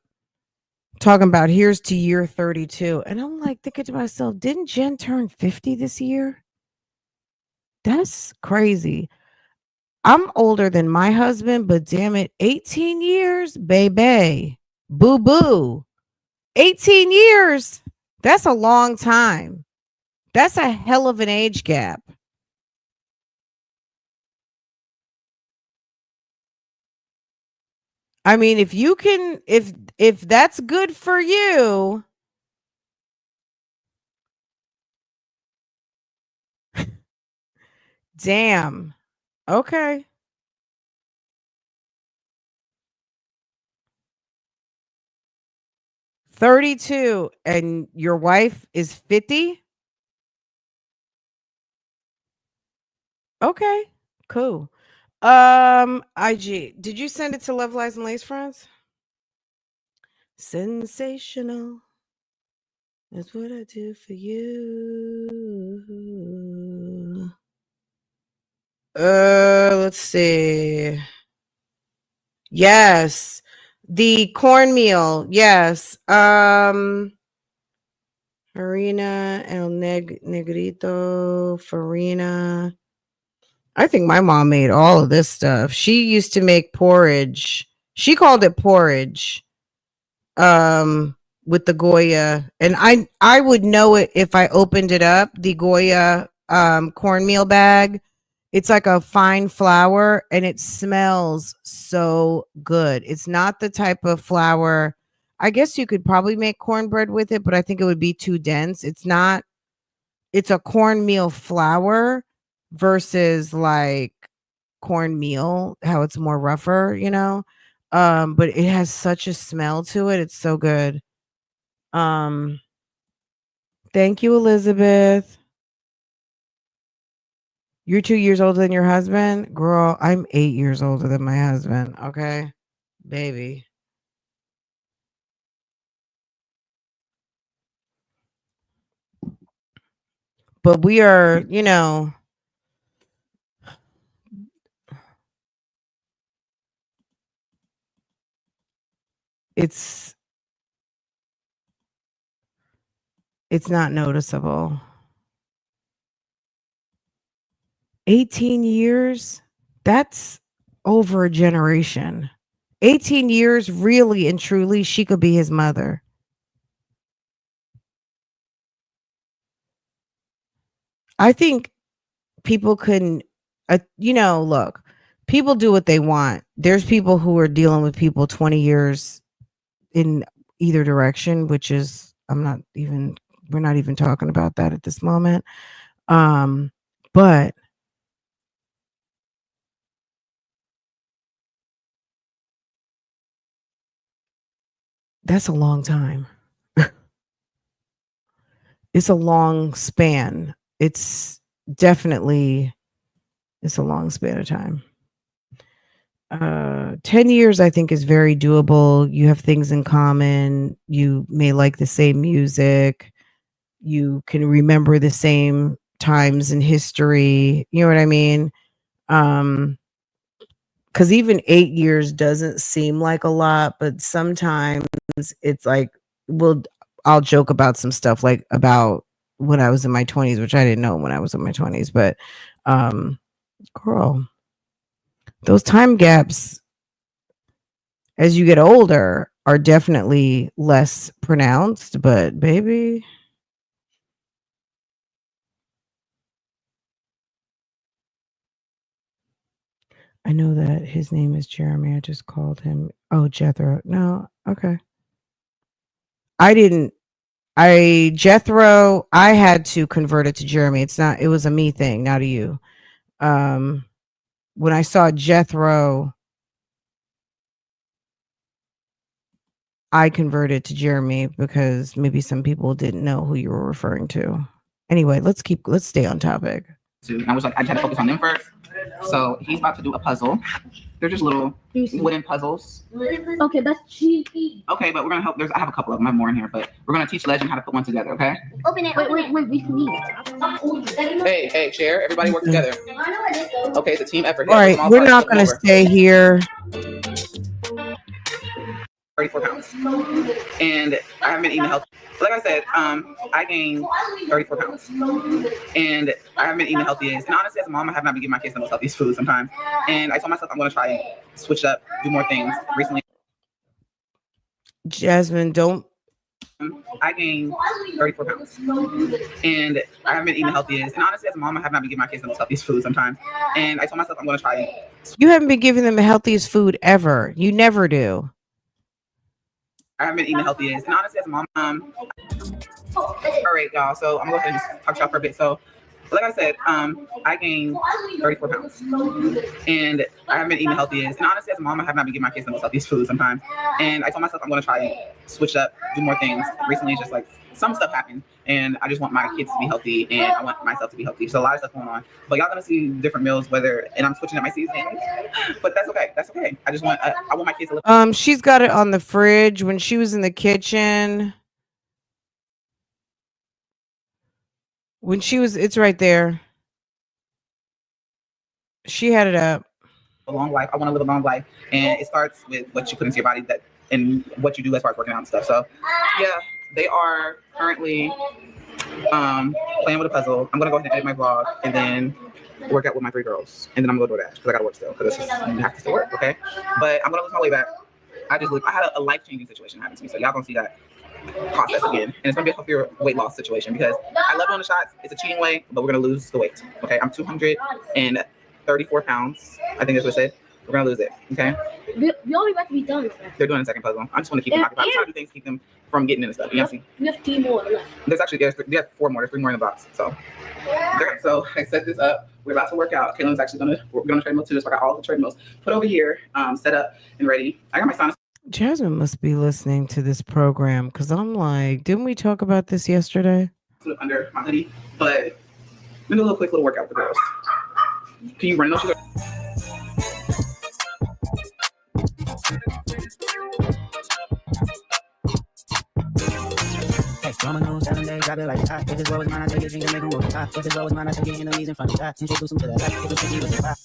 talking about here's to year 32. And I'm like thinking to myself, didn't Jen turn 50 this year? That's crazy. I'm older than my husband, but damn it, 18 years, baby. Boo boo. 18 years. That's a long time. That's a hell of an age gap. I mean, if you can, if that's good for you, Damn. Okay. $32 and your wife is 50? Okay. Cool. IG. Did you send it to Love Lies and Lace Fronts? Sensational. That's what I do for you. Let's see. Yes. The cornmeal. Yes. Harina El Negrito, Farina. I think my mom made all of this stuff. She used to make porridge. She called it porridge. With the Goya. And I would know it if I opened it up, the Goya cornmeal bag. It's like a fine flour and it smells so good. It's not the type of flour. I guess you could probably make cornbread with it, but I think it would be too dense. It's not, it's a cornmeal flour versus like cornmeal, how it's more rougher, you know? But it has such a smell to it. It's so good. Thank you, Elizabeth. You're 2 years older than your husband? Girl, I'm 8 years older than my husband, okay? Baby. But we are, you know, it's not noticeable. 18 years? That's over a generation. 18 years, really and truly, she could be his mother. I think people couldn't, you know, look, people do what they want. There's people who are dealing with people 20 years in either direction, which is, we're not even talking about that at this moment. But that's a long time. It's a long span. It's definitely, it's a long span of time. 10 years I think is very doable. You have things in common. You may like the same music. You can remember the same times in history. You know what I mean? Because even 8 years doesn't seem like a lot, but sometimes it's like, well, I'll joke about some stuff like about when I was in my 20s, which I didn't know when I was in my 20s, but girl, those time gaps as you get older are definitely less pronounced, but baby, I know that his name is Jeremy. I just called him. Oh, Jethro. No, okay. Jethro, I had to convert it to Jeremy. It was a me thing, not a you. When I saw Jethro, I converted to Jeremy because maybe some people didn't know who you were referring to. Anyway, let's stay on topic. I was like, I had to focus on them first. So he's about to do a puzzle. They're just little wooden puzzles. Okay, that's cheeky. Okay, but we're gonna help. I have a couple of them. I have more in here, but we're gonna teach Legend how to put one together. Okay. Open it. Wait. We can eat. Hey, share. Everybody work together. Okay, it's a team effort. All right, we're not gonna stay here. 34 pounds, and I haven't been eating healthy. Like I said, I gained 34 pounds, and I haven't been eating the healthiest. And honestly, as a mom, I have not been giving my kids the most healthiest food sometimes. And I told myself I'm going to try and switch up, do more things. Recently, Jasmine, don't. I gained 34 pounds, and I haven't been eating the healthiest. And honestly, as a mom, I have not been giving my kids the most healthiest food sometimes. And I told myself I'm going to try and. You haven't been giving them the healthiest food ever. You never do. I haven't been eating the healthiest. And honestly, as a mom, all right, y'all. So I'm going to go ahead and just talk to y'all for a bit. So like I said, I gained 34 pounds, and I haven't been eating the healthiest. And honestly, as a mom, I have not been giving my kids the most healthiest food sometimes. And I told myself I'm going to try and switch up, do more things. Recently, it's just like some stuff happened, and I just want my kids to be healthy, and I want myself to be healthy. So a lot of stuff going on, but y'all gonna see different meals, and I'm switching up my seasoning, but that's okay. That's okay. I just want, I want my kids to live. She's got it on the fridge. When she was in the kitchen, it's right there. She had it up. A long life. I want to live a long life, and it starts with what you put into your body, that and what you do as far as working out and stuff. So, yeah, they are currently playing with a puzzle. I'm gonna go ahead and edit my vlog, and then work out with my 3 girls, and then I'm gonna go DoorDash because I gotta work still, because you have to still work, okay? But I'm gonna lose my way back. I had a life-changing situation happen to me, so y'all gonna see that process again, and it's gonna be a healthier weight loss situation, because I love doing the shots. It's a cheating way, but we're gonna lose the weight. Okay, I'm 234 pounds. I think that's what it said. We're gonna lose it. Okay. We only about to be done. They're doing a second puzzle. I just want to keep them occupied. I'm trying to do things to keep them from getting into stuff. You see? We have 3 more left. There's 4 more. There's 3 more in the box. So I set this up. We're about to work out. Caitlin's actually we're gonna treadmill too. So I got all the treadmills put over here, set up and ready. I got my sauna. Jasmine must be listening to this program, because I'm like, didn't we talk about this yesterday? Under my hoodie, but let me do a quick little workout with the girls. Can you run those? Hey, Roman on 7 days, I feel like hot. If this world was mine, I take a drink and make them move. If this world was mine, I take your enemies in front of God. Introduce them to the light. If it's tricky with the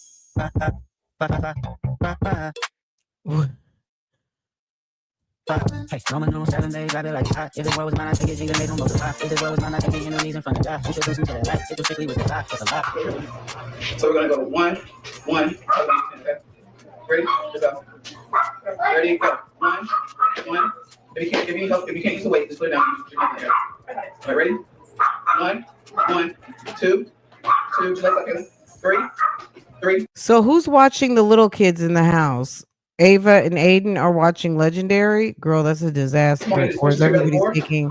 hey, Roman on 7 days, I feel like hot. If this world was mine, I take a drink and make them move. If this world was mine, I take your enemies in front of God. Introduce them to the light. If it's strictly with the God. It's a lot. So we're gonna go 1, 1. Okay. Ready? Let's go. Ready? Go. 1, 1. If you can't use the weight, just put it down. All right, ready? 1, 1, 2, 2. Let's 3. So who's watching the little kids in the house? Ava and Aiden are watching Legendary. Girl, that's a disaster. Or is everybody thinking?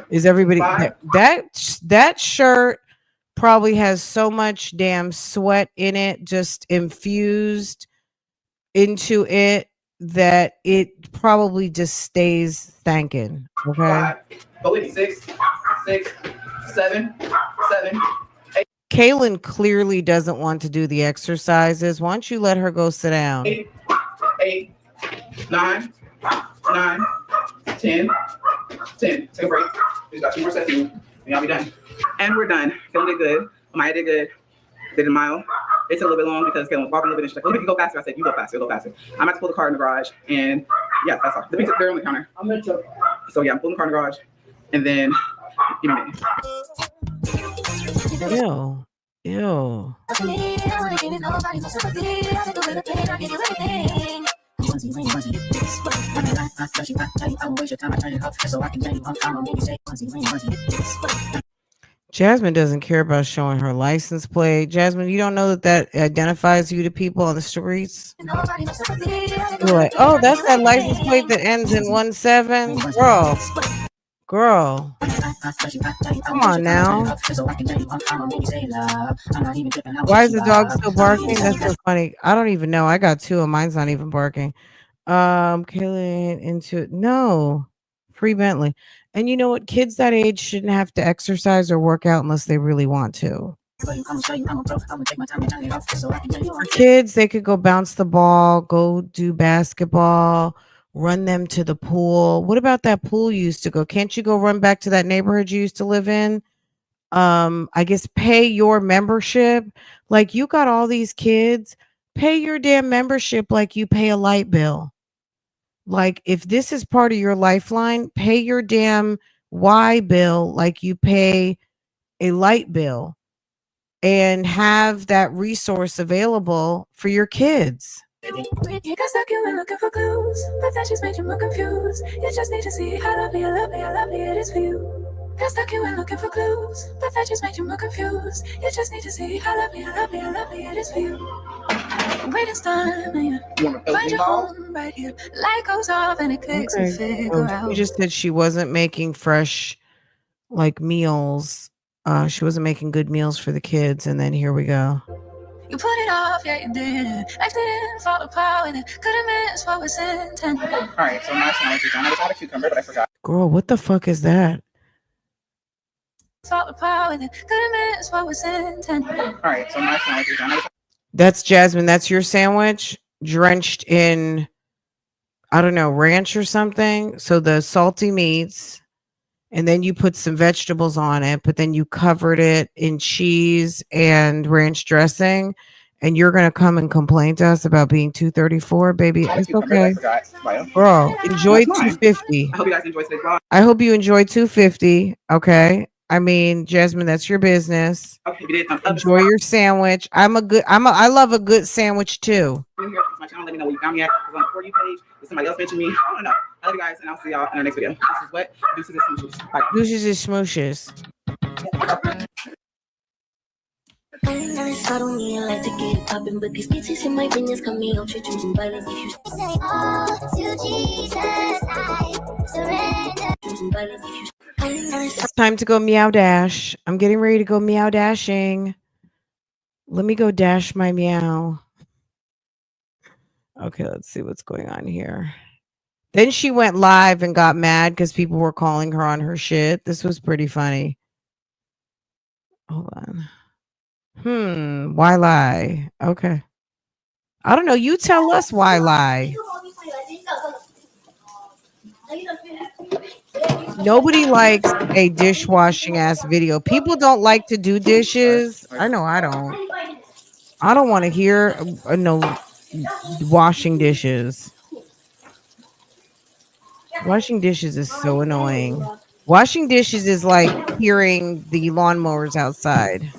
Is everybody that shirt probably has so much damn sweat in it, just infused into it, that it probably just stays thanking. Okay. 5. Go with 6, 7, 7. Kaylin clearly doesn't want to do the exercises. Why don't you let her go sit down? 8, 9, 10. Take a break. We just got 2 more sets and y'all be done. And we're done. Kaylin did good. Maya did good. Did a mile. It took a little bit long because Kaylin was walking a little bit and she's like, "Look, if you go faster." I said, "You go faster, go faster." I'm about to pull the car in the garage, and yeah, that's all. The pizza, they're on the counter. I'm gonna choke. So yeah, I'm pulling the car in the garage, and then give me a minute. Ew. Jasmine doesn't care about showing her license plate. Jasmine, you don't know that identifies you to people on the streets? You're like, oh, that's that license plate that ends in 17. Girl. Come on now. Why is the dog still barking? That's so funny. I don't even know. I got 2 and mine's not even barking. Kaylin into no. Free Bentley. And you know what? Kids that age shouldn't have to exercise or work out unless they really want to. For kids, they could go bounce the ball, go do basketball, run them to the pool. What about that pool you used to go? Can't you go run back to that neighborhood you used to live in? I guess pay your membership. Like, you got all these kids, pay your damn membership like you pay a light bill. Like, if this is part of your lifeline, pay your damn Y bill like you pay a light bill, and have that resource available for your kids. You got stuck, you were looking for clues, but that just made you more confused. You just need to see how lovely it is for you. Got stuck, you were looking for clues, but that just made you more confused. You just need to see how lovely it is for you. Greatest time, man. Find your home right here. Light goes off and it clicks and figure out. She just said she wasn't making fresh, like, meals she wasn't making good meals for the kids, and then here we go. You put it off, yeah, you did. Life didn't fall apart when it could have missed what was intended. All right, so my sandwiches. I know it's not a cucumber, but I forgot. Girl, what the fuck is that? Fall apart when it could have missed what was intended. All right, so my sandwiches. I know it's That's Jasmine. That's your sandwich drenched in, I don't know, ranch or something. So the salty meats, and then you put some vegetables on it, but then you covered it in cheese and ranch dressing. And you're gonna come and complain to us about being 234, baby. not a It's cucumber, but I okay. forgot. Bio. Girl, enjoy That's mine. 250. I hope you guys enjoyed today's vlog. I hope you enjoy 250. Okay. I mean, Jasmine, that's your business. Okay, if you did thumbs up. Enjoy your sandwich. I love a good sandwich too. If you're here to my channel, let me know where you found me at. It's on the For You page. If somebody else mentioned me, I don't know. I love you guys, and I'll see y'all in our next video. This is what? Deuces and smooches. Bye. Deuces and smooshes. I don't need a life to get it poppin', but these bitches in my business come me, don't treat you some violence if you say, oh, to Jesus, I surrender. It's time to go meow dash. I'm getting ready to go meow dashing. Let me go dash my meow. Okay, let's see what's going on here. Then she went live and got mad because people were calling her on her shit. This was pretty funny. Hold on. Why lie? Okay. I don't know. You tell us why lie. Nobody likes a dishwashing ass video. People don't like to do dishes. I know I don't. I don't want to hear no washing dishes. Washing dishes is so annoying. Washing dishes is like hearing the lawnmowers outside.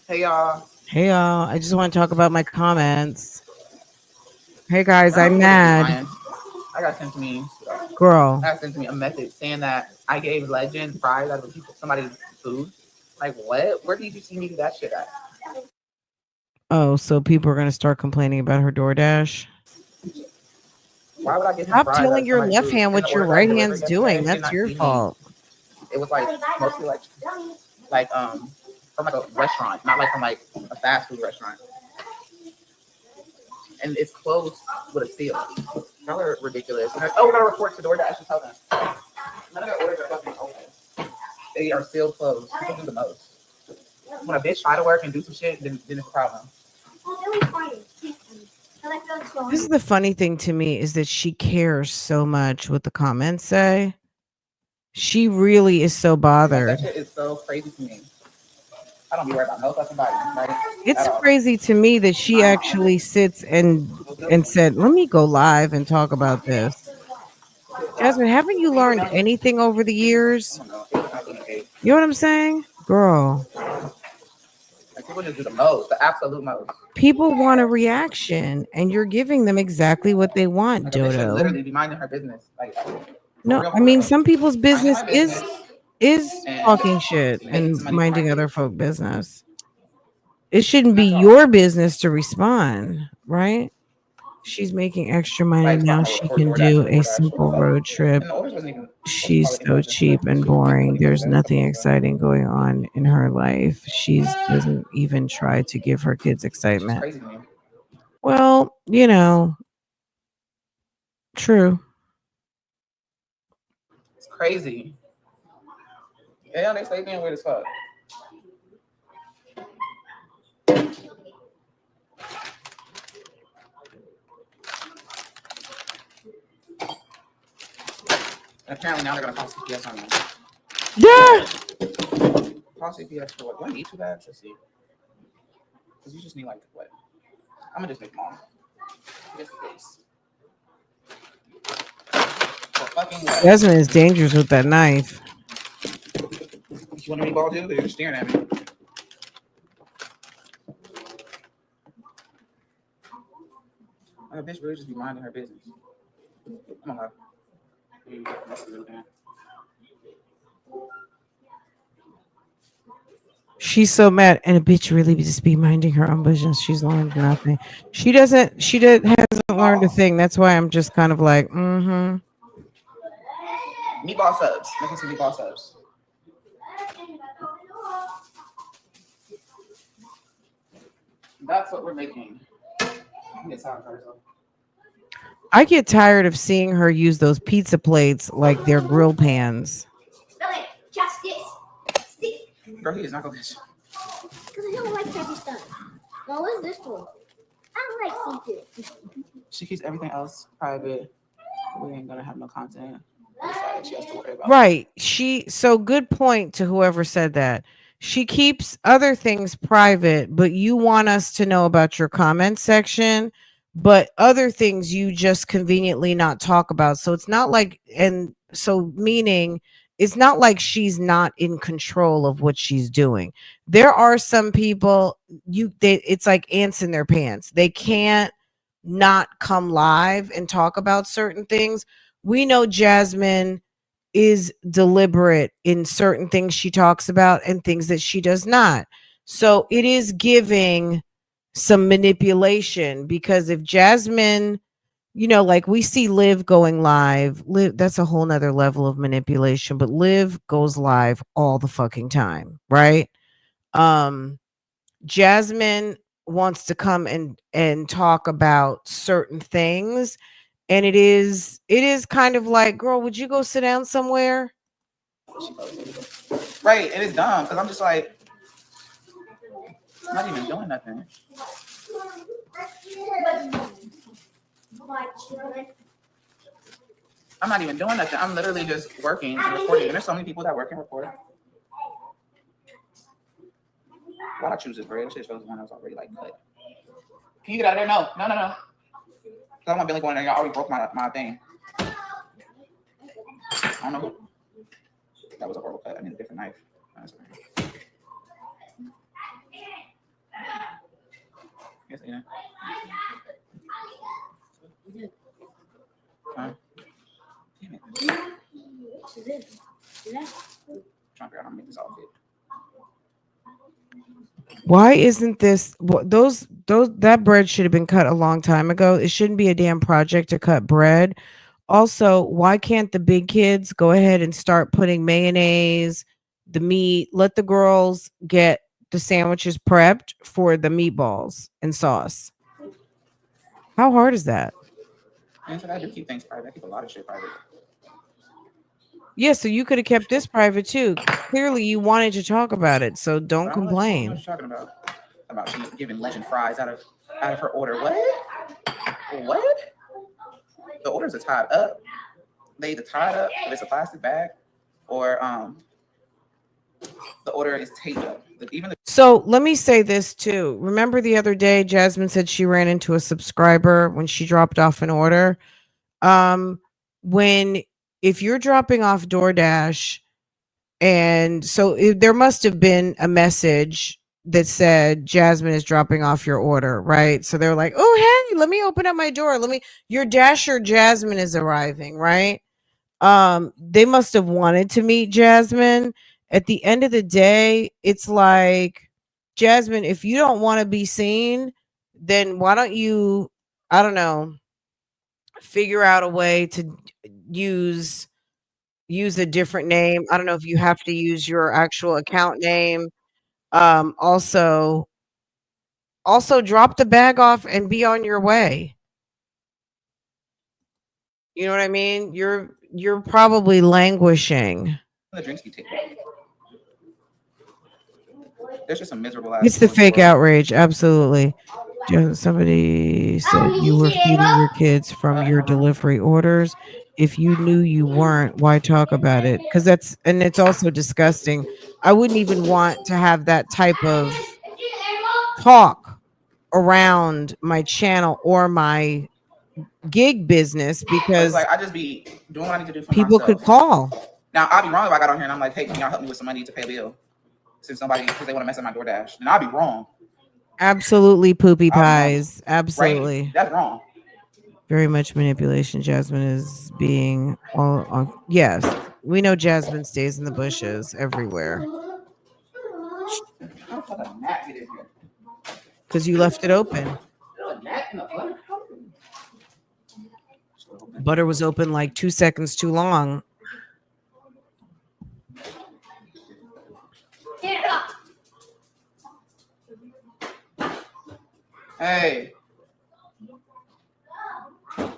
Hey y'all. Hey y'all, I just want to talk about my comments. Hey guys, I'm mad. I got sent to me. Girl. I got sent to me a message saying that I gave Legend fries out of somebody's food. Like what? Where did you see me do that shit at? Oh, so people are gonna start complaining about her DoorDash. Why would I get Stop telling your left hand what your right hand's doing. That's your fault. It was like mostly like from like a restaurant, not like from like a fast food restaurant. And it's closed with a seal. Y'all are ridiculous. Oh, we're gonna report to DoorDash and tell them. None of their orders are fucking open. They are still closed. People do the most. When a bitch try to work and do some shit, then it's a problem. This is the funny thing to me is that she cares so much what the comments say. She really is so bothered. That shit is so crazy to me. I don't be worried about no fucking body, right? It's crazy to me that she actually sits and said, "Let me go live and talk about this." Jasmine, haven't you learned anything over the years? You know what I'm saying, girl? People just do the most, the absolute most. People want a reaction, and you're giving them exactly what they want, Like, they should Dodo. literally be minding her business. Like, No, I mean some people's business is talking shit and minding other folk business. It shouldn't be your business to respond, right? She's making extra money now. She can do a simple road trip. She's so cheap and boring. There's nothing exciting going on in her life. She doesn't even try to give her kids excitement. Well, you know, true. It's crazy. Yeah, they stay being weird as fuck. And apparently now they're gonna pause CPS on me. Yeah. Pause CPS for what? Do I need 2 bags? Let's see. Because you just need like what? I'm gonna just make mom. Just in case. For fucking what? Jasmine is dangerous with that knife. You want me to ball too? They're just staring at me. A bitch really just be minding her business. Come on, love. She's so mad, and a bitch really just be minding her own business. She's learned nothing. She doesn't. Hasn't learned a thing. That's why I'm just kind of like, Meatball subs. Making some meatball subs. That's what we're making. I get tired of seeing her use those pizza plates like they're grill pans. Girl, he is not going to. Because I don't like heavy stuff. Well, what's this for? I don't like seafood. She keeps everything else private. We ain't gonna have no content. She has to worry about. Right. So good point to whoever said that. She keeps other things private, but you want us to know about your comment section, but other things you just conveniently not talk about. So it's not like, and so meaning it's not like she's not in control of what she's doing. There are some people it's like ants in their pants. They can't not come live and talk about certain things. We know Jasmine is deliberate in certain things she talks about and things that she does not. So it is giving some manipulation, because if Jasmine, like we see Liv going live, that's a whole nother level of manipulation, but Liv goes live all the fucking time, right? Jasmine wants to come and talk about certain things, and it is kind of like, girl, would you go sit down somewhere? Right, it is dumb because I'm just like, I'm not even doing nothing. I'm not even doing nothing. I'm literally just working and recording. And there's so many people that work and record. Why'd I choose this bread? This shit shows one I was already like cut. Can you get out of there? No. I don't want Billy going there. Y'all already broke my thing. I don't know who. That was a horrible cut. I need a different knife. Yes, yeah. Huh? Damn it. What's this? I'm trying to figure out how to make this outfit. Why isn't this that bread should have been cut a long time ago? It shouldn't be a damn project to cut bread. Also, why can't the big kids go ahead and start putting mayonnaise, the meat, let the girls get the sandwiches prepped for the meatballs and sauce? How hard is that? And so I do keep things private. I keep a lot of shit private. Yeah, so you could have kept this private too. Clearly, you wanted to talk about it, so don't complain. What are you talking about? About she giving legend fries out of her order. What? The orders are tied up. They either tied up if it's a plastic bag, or the order is taped up. So let me say this too. Remember the other day, Jasmine said she ran into a subscriber when she dropped off an order. If you're dropping off DoorDash, and so there must have been a message that said Jasmine is dropping off your order, right? So they're like, oh, hey, let me open up my door. Your Dasher Jasmine is arriving, right? They must have wanted to meet Jasmine. At the end of the day, it's like, Jasmine, if you don't want to be seen, then why don't you, I don't know, figure out a way to use a different name. I don't know if you have to use your actual account name. Also drop the bag off and be on your way. You know what I mean? You're probably languishing. The drinks be taken. There's just some miserable ass. It's the fake outrage, absolutely. Somebody said you were feeding your kids from your delivery orders. If you knew you weren't, why talk about it? Because it's also disgusting. I wouldn't even want to have that type of talk around my channel or my gig business, because like I just be doing what I need to do for people myself. Could call. Now I'll be wrong if I got on here and I'm like, hey, can y'all help me with some money to pay a bill? Because they want to mess up my DoorDash. And I'll be wrong. Absolutely, poopy pies. Absolutely. Right? That's wrong. Very much manipulation. Jasmine is being all on. Yes, we know Jasmine stays in the bushes everywhere How the fuck a gnat get in here? because you left it open. A gnat in the butter? Butter was open like 2 seconds too long. Hey. Guess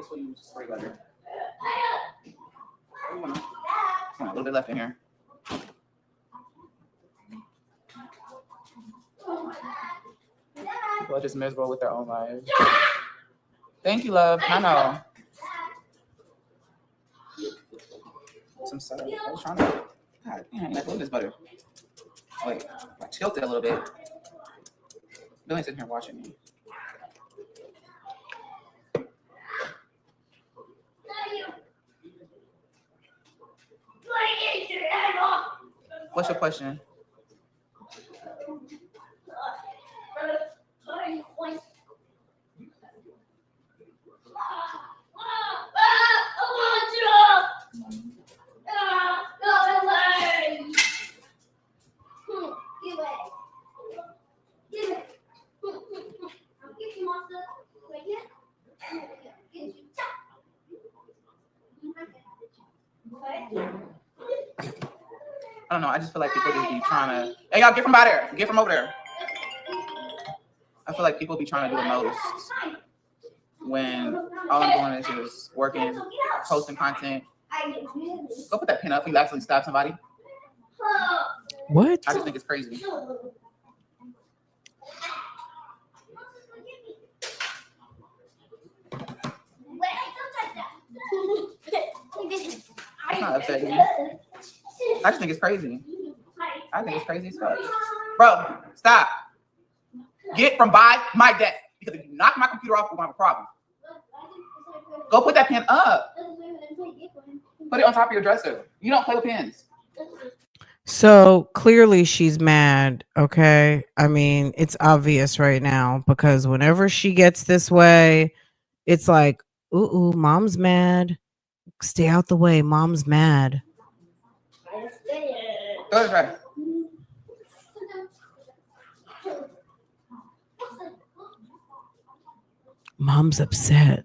what you use spray butter? A little bit left in here. People are just miserable with their own lives. Thank you, love. I know. Some soda. I was trying to. God damn, look at this butter. Oh, wait, I tilted a little bit. Billy's sitting here watching me. What's your question? I don't know. I just feel like people just be trying to. Hey, y'all, get from by there. Get from over there. I feel like people be trying to do the most when all I'm doing is just working, posting content. Go put that pin up. You actually stab somebody. What? I just think it's crazy. I'm not upset with you. I just think it's crazy. I think it's crazy as fuck. Bro, stop. Get from by my desk. Because if you knock my computer off, we're going to have a problem. Go put that pen up. Put it on top of your dresser. You don't play with pens. So clearly she's mad. Okay. I mean, it's obvious right now because whenever she gets this way, it's like, ooh, mom's mad. Stay out the way. Mom's mad. Go ahead, try. Mom's upset.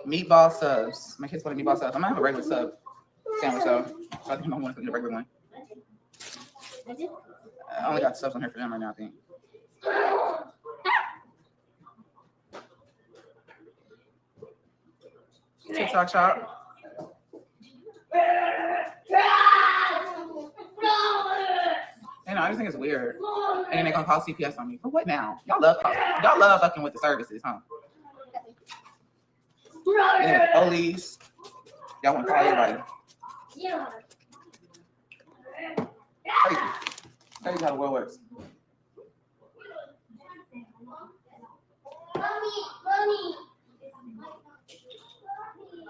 Meatball subs. My kids want meatball subs. I'm gonna have a regular sub sandwich though. So I think I'm gonna cook the regular one. I only got subs on here for them right now, I think. TikTok shop. You know, I just think it's weird. And then they're gonna call CPS on me. For what now? Y'all love fucking with the services, huh? And then the police. Y'all wanna call everybody. Crazy. Crazy how the world works.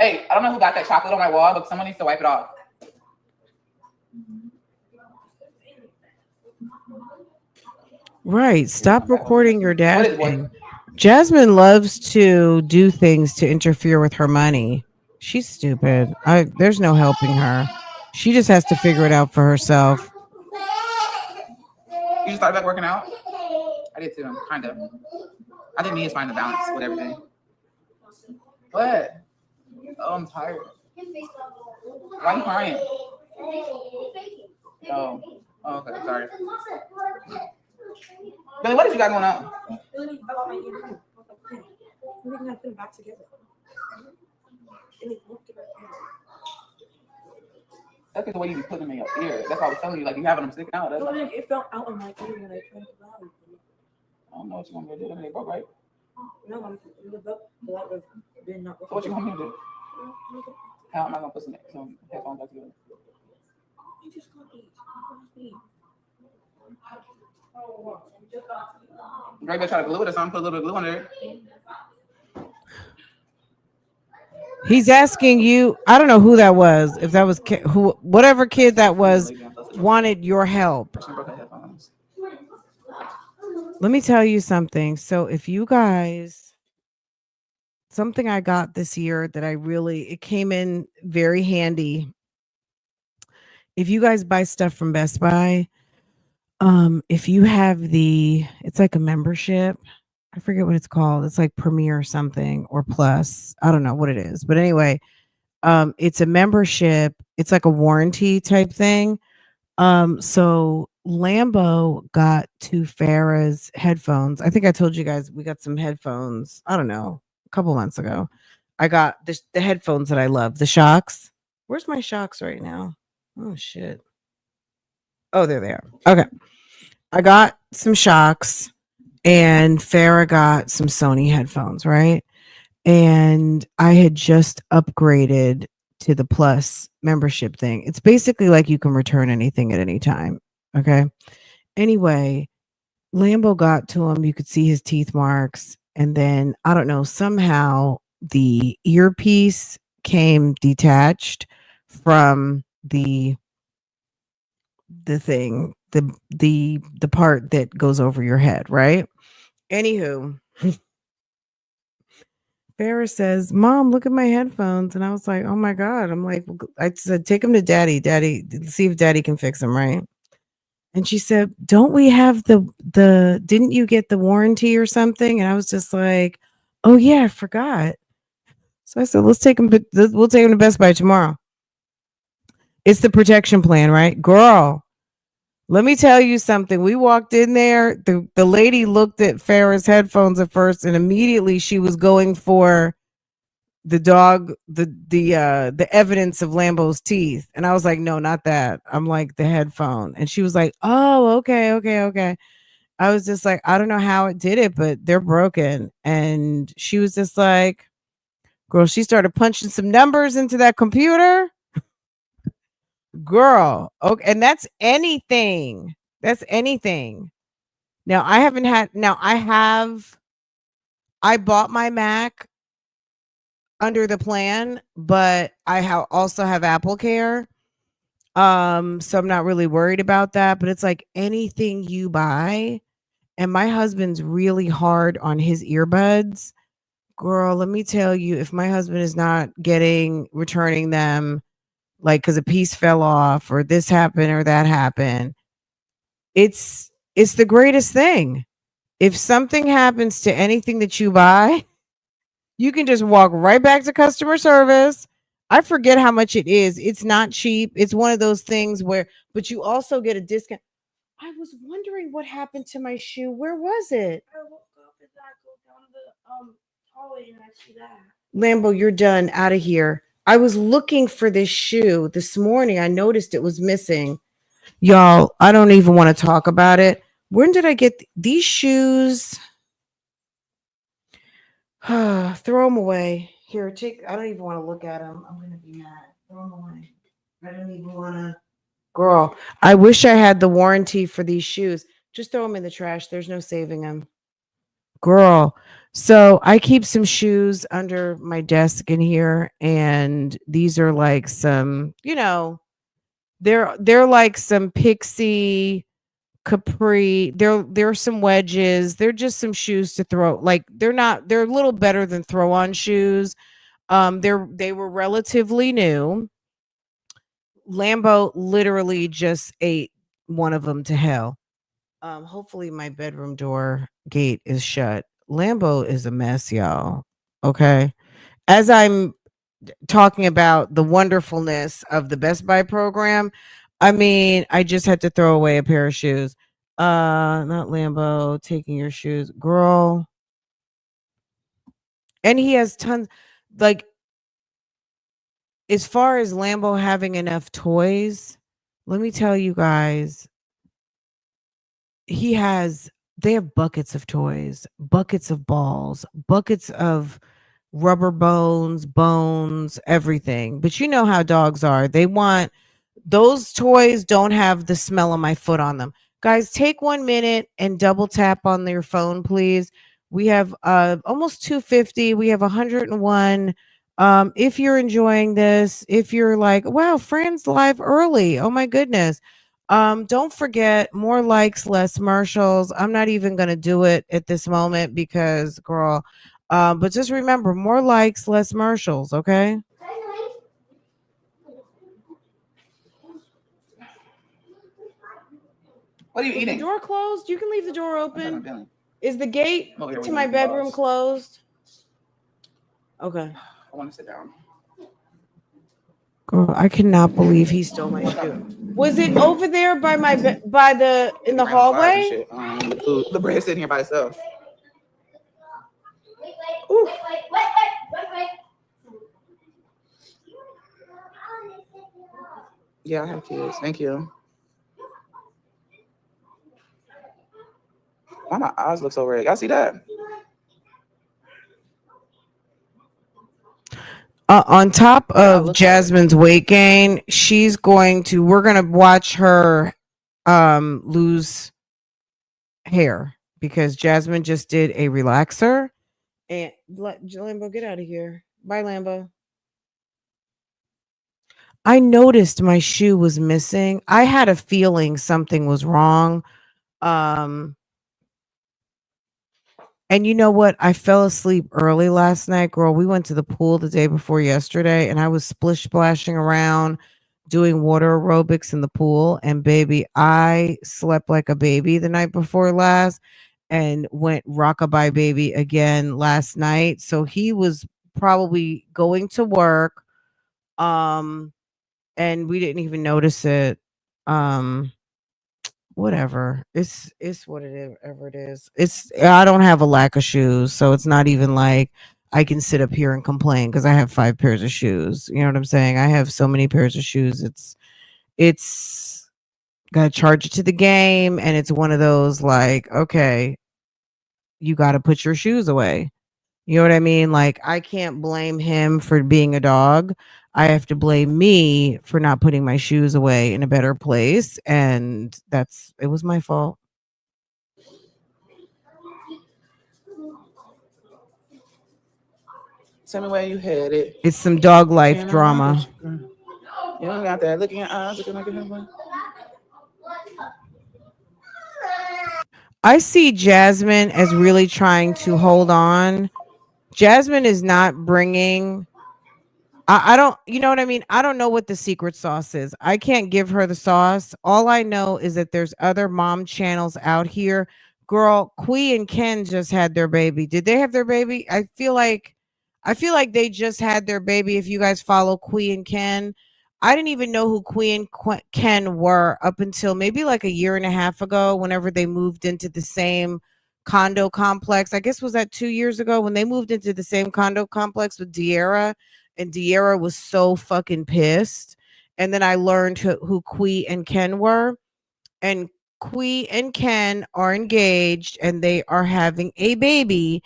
Hey, I don't know who got that chocolate on my wall, but someone needs to wipe it off. Right. Stop recording your dad. Jasmine loves to do things to interfere with her money. She's stupid. There's no helping her. She just has to figure it out for herself. You just started back working out? I did too, kind of. I think me is finding the balance with everything. What? Oh, I'm tired. Why are you crying? Oh, okay, sorry. Billy, what did you got going on? That's the way you be putting them in your ear. That's why I was telling you, like, you having them sticking out. That's like, it fell out of my ear when I tried to blow. I don't know what you want me to do. They broke, right? No, I'm the light was been not. So what you want me to do? How am I gonna put some headphones back together? You just got these. Greg better try to glue it or something. Put a little bit of glue on there. He's asking you. I don't know who that was. If that was whatever kid that was wanted your help. Let me tell you something. So if you guys, something I got this year that it came in very handy. If you guys buy stuff from Best Buy, if you have it's like a membership. I forget what it's called. It's like Premier or something or Plus. I don't know what it is. But anyway, it's a membership. It's like a warranty type thing. So Lambo got two Farah's headphones. I think I told you guys we got some headphones. I don't know, a couple months ago. I got the headphones that I love, the Shocks. Where's my Shocks right now? Oh shit. Oh, there they are. Okay. I got some Shocks and Farah got some Sony headphones, right? And I had just upgraded to the Plus membership thing. It's basically like you can return anything at any time. Okay. Anyway, Lambo got to him. You could see his teeth marks. And then I don't know, somehow the earpiece came detached from the thing, the part that goes over your head, right? Anywho, Farrah says, "Mom, look at my headphones." And I was like, "Oh my God." I'm like, I said, "Take them to daddy. Daddy, see if daddy can fix them, right?" And she said, "Don't we have didn't you get the warranty or something?" And I was just like, "Oh yeah, I forgot." So I said, "Let's take them, we'll take them to Best Buy tomorrow." It's the protection plan, right? Girl, let me tell you something. We walked in there, the lady looked at Farrah's headphones at first, and immediately she was going for the dog, the evidence of Lambo's teeth. And I was like, "No, not that." I'm like, "The headphone." And she was like, "Oh, okay, okay, okay." I was just like, "I don't know how it did it, but they're broken." And she was just like, girl, she started punching some numbers into that computer. Girl, okay, and that's anything. That's anything. Now I haven't had now I bought my Mac under the plan, but also have Apple Care. So I'm not really worried about that, but it's like anything you buy, and my husband's really hard on his earbuds. Girl, let me tell you, if my husband is not returning them, like because a piece fell off or this happened or that happened, it's the greatest thing. If something happens to anything that you buy, you can just walk right back to customer service. I forget how much it is. It's not cheap. It's one of those things but you also get a discount. I was wondering what happened to my shoe. Where was it? I woke up and I go down the hallway and I see that. Lambo, you're done. Out of here. I was looking for this shoe this morning. I noticed it was missing. Y'all, I don't even want to talk about it. When did I get these shoes? Throw them away. Here, I don't even want to look at them. I'm going to be mad. Throw them away. I don't even want to. Girl, I wish I had the warranty for these shoes. Just throw them in the trash. There's no saving them. Girl. So I keep some shoes under my desk in here, and these are like some, they're like some Pixie Capri. They're some wedges. They're just some shoes to throw. Like they're a little better than throw on shoes. They were relatively new. Lambo literally just ate one of them to hell. Hopefully my bedroom door gate is shut. Lambo is a mess, y'all. Okay. As I'm talking about the wonderfulness of the Best Buy program, I mean, I just had to throw away a pair of shoes. Not Lambo taking your shoes, girl. And he has tons, like, as far as Lambo having enough toys, let me tell you guys, they have buckets of toys, buckets of balls, buckets of rubber bones, everything. But you know how dogs are. Those toys don't have the smell of my foot on them. Guys, take 1 minute and double tap on your phone, please. We have almost 250. We have 101. If you're enjoying this, if you're like, wow, Fran's live early. Oh my goodness. Don't forget, more likes, less commercials. I'm not even gonna do it at this moment because, girl. But just remember, more likes, less commercials. Okay. What are you Is the eating? door closed? You can leave the door I'm talking open. to Billy. Is the gate Oh, here we to go, my the bedroom boss. closed? Okay. I want to sit down. Girl, I cannot believe he stole my shoe. Was it over there by my by the in the Ran the slides and hallway? shit. The food, the bread sitting here by itself. Ooh. Yeah, I have kids. Thank you. Why my eyes look so red? Y'all see that? On top Why y'all of look that way? Jasmine's weight gain, we're gonna watch her lose hair because Jasmine just did a relaxer. And Lambo, get out of here. Bye, Lambo. I noticed my shoe was missing. I had a feeling something was wrong. And you know what? I fell asleep early last night, girl. We went to the pool the day before yesterday, and I was splish splashing around doing water aerobics in the pool. And baby, I slept like a baby the night before last and went rockabye baby again last night. So he was probably going to work. And we didn't even notice it. Whatever. It's whatever it is. I don't have a lack of shoes, so it's not even like I can sit up here and complain because I have 5 pairs of shoes. You know what I'm saying? I have so many pairs of shoes. It's gotta charge it to the game, and it's one of those like, okay, you gotta put your shoes away. You know what I mean? Like, I can't blame him for being a dog. I have to blame me for not putting my shoes away in a better place. And it was my fault. Tell me where you headed. It's some dog life And I drama. want you don't got that look in your eyes looking like a husband. I see Jasmine as really trying to hold on. Jasmine is not bringing. I don't, you know what I mean? I don't know what the secret sauce is. I can't give her the sauce. All I know is that there's other mom channels out here. Girl, Quee and Ken just had their baby. Did they have their baby? I feel like they just had their baby. If you guys follow Quee and Ken, I didn't even know who Quee and Ken were up until maybe like a year and a half ago, whenever they moved into the same condo complex. I guess was that 2 years ago when they moved into the same condo complex with De'Ara, and De'Ara was so fucking pissed. And then I learned who Quee and Ken were, and Quee and Ken are engaged and they are having a baby.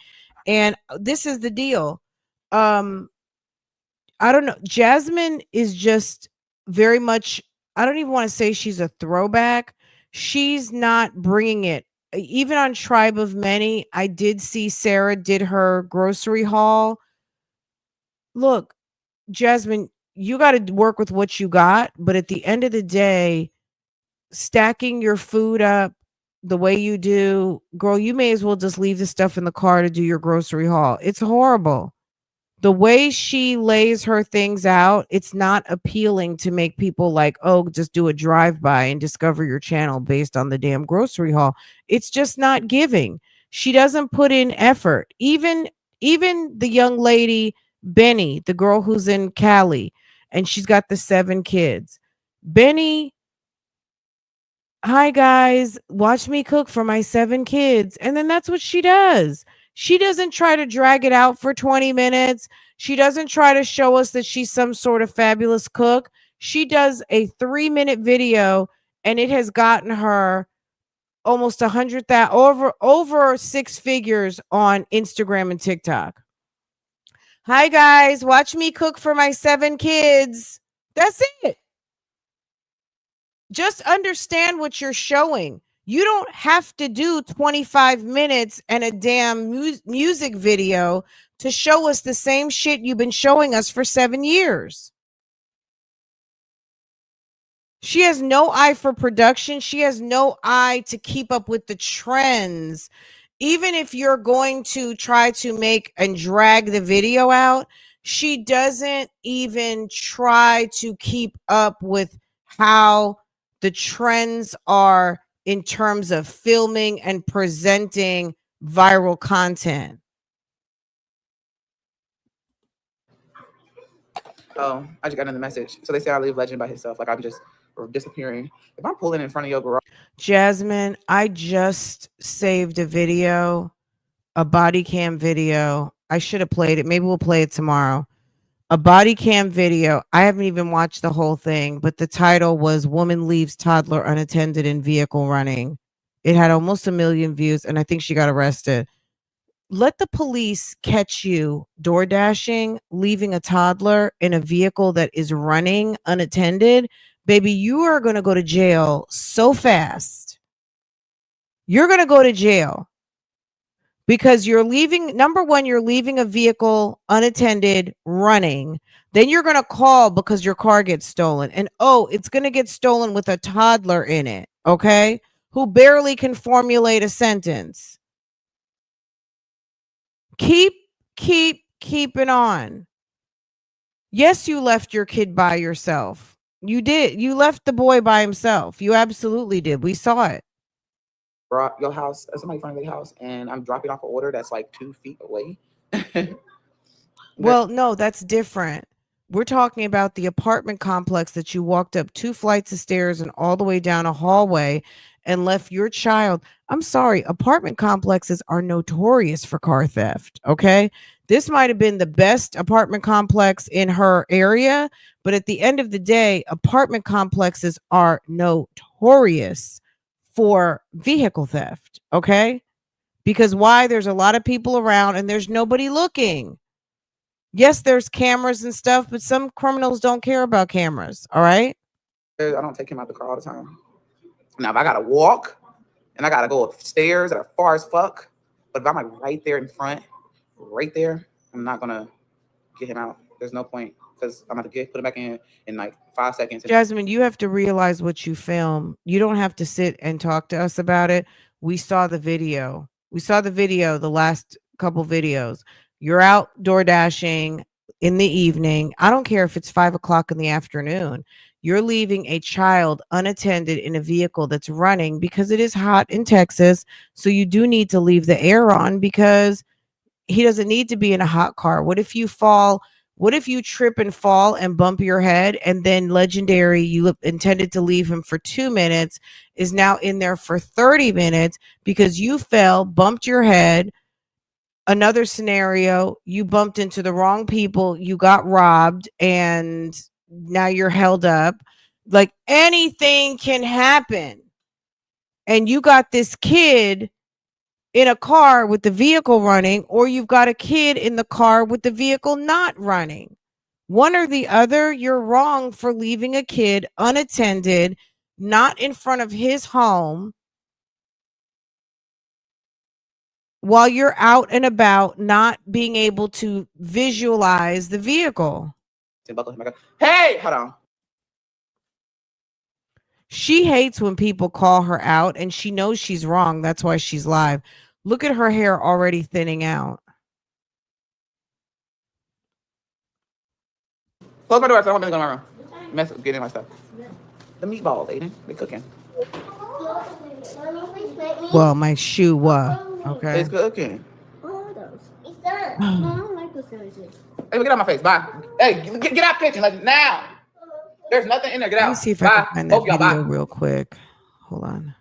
And this is the deal. Um, I don't know. Jasmine is just very much, I don't even want to say she's a throwback. She's not bringing it. Even on Tribe of Many, I did see Sarah did her grocery haul. Look, Jasmine, you got to work with what you got. But at the end of the day, stacking your food up the way you do, girl, you may as well just leave the stuff in the car to do your grocery haul. It's horrible. The way she lays her things out, it's not appealing to make people like, oh, just do a drive by and discover your channel based on the damn grocery haul. It's just not giving. She doesn't put in effort. Even the young lady, Benny, the girl who's in Cali, and she's got the 7 kids. Benny, hi guys, watch me cook for my 7 kids. And then that's what she does. She doesn't try to drag it out for 20 minutes. She doesn't try to show us that she's some sort of fabulous cook. She does a 3-minute video and it has gotten her almost 100,000, over 6 figures on Instagram and TikTok. Hi guys, watch me cook for my 7 kids. That's it. Just understand what you're showing. You don't have to do 25 minutes and a damn music video to show us the same shit you've been showing us for 7 years. She has no eye for production. She has no eye to keep up with the trends. Even if you're going to try to make and drag the video out, she doesn't even try to keep up with how the trends are in terms of filming and presenting viral content. Oh, I just got another message. So they say I leave Legend by himself. Like I'm just disappearing. If I'm pulling in front of your garage. Jasmine, I just saved a video, a body cam video. I should have played it. Maybe we'll play it tomorrow. A body cam video. I haven't even watched the whole thing, but the title was Woman Leaves Toddler Unattended in Vehicle Running. It had almost 1 million views, and I think she got arrested. Let the police catch you door dashing, leaving a toddler in a vehicle that is running unattended. Baby, you are going to go to jail so fast. You're going to go to jail because you're leaving. Number one, you're leaving a vehicle unattended running. Then you're going to call because your car gets stolen. And oh, it's going to get stolen with a toddler in it, okay, who barely can formulate a sentence. Keep it on. Yes, you left your kid by yourself. You did. You left the boy by himself. You absolutely did. We saw it. Brought your house, somebody in front of the house, and I'm dropping off an order that's like 2 feet away. Well, no, that's different. We're talking about the apartment complex that you walked up 2 flights of stairs and all the way down a hallway and left your child. I'm sorry, apartment complexes are notorious for car theft, okay? This might have been the best apartment complex in her area, but at the end of the day, apartment complexes are notorious for vehicle theft, okay? Because why? There's a lot of people around and there's nobody looking. Yes, there's cameras and stuff, but some criminals don't care about cameras, all right? I don't take him out the car all the time. Now, if I gotta walk and I gotta go upstairs that are far as fuck, but if I'm like right there in front, right there, I'm not gonna get him out. There's no point because I'm gonna put him back in like 5 seconds. Jasmine, you have to realize what you film. You don't have to sit and talk to us about it. We saw the video. The last couple videos. You're out door dashing in the evening. I don't care if it's 5 o'clock in the afternoon. You're leaving a child unattended in a vehicle that's running because it is hot in Texas. So you do need to leave the air on because he doesn't need to be in a hot car. What if you fall? What if you trip and fall and bump your head and then Legendary, you intended to leave him for 2 minutes, is now in there for 30 minutes because you fell, bumped your head. Another scenario, you bumped into the wrong people, you got robbed, and now you're held up. Like anything can happen. And you got this kid in a car with the vehicle running, or you've got a kid in the car with the vehicle not running. One or the other, you're wrong for leaving a kid unattended, not in front of his home, while you're out and about, not being able to visualize the vehicle. Hey, hold on. She hates when people call her out, and she knows she's wrong. That's why she's live. Look at her hair already thinning out. Close my door so I don't go in my room. Mess up getting my stuff. The meatballs, Aiden. They cooking. Well, my shoe, okay. It's cooking. It's done. No, I don't like those sandwiches. Hey, get out my face. Bye. Hey, get out the kitchen like now. There's nothing in there. Get out. Let me see if I can find that video real quick. Hold on.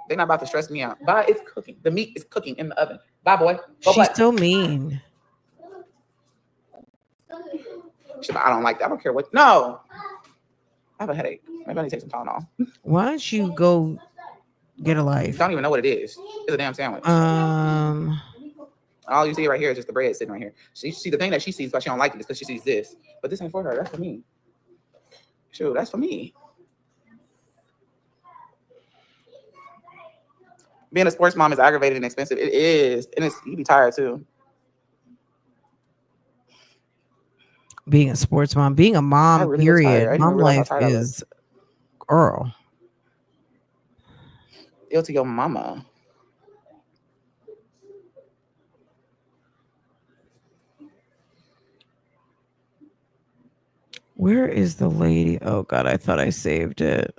They're not about to stress me out. Bye. It's cooking. The meat is cooking in the oven. Bye, boy. Go She's play. so mean. I don't like that. I don't care what. No. I have a headache. Maybe I need to take some Tylenol. Why don't you go get a life? Don't even know what it is. It's a damn sandwich. All you see right here is just the bread sitting right here. She the thing that she sees, but she don't like it is because she sees this. But this ain't for her. That's for me. Shoot, that's for me. Being a sports mom is aggravated and expensive. It is, and you be tired too. Being a sports mom, being a mom, really period. Mom life is Girl. Ill to your mama. Where is the lady? Oh God, I thought I saved it.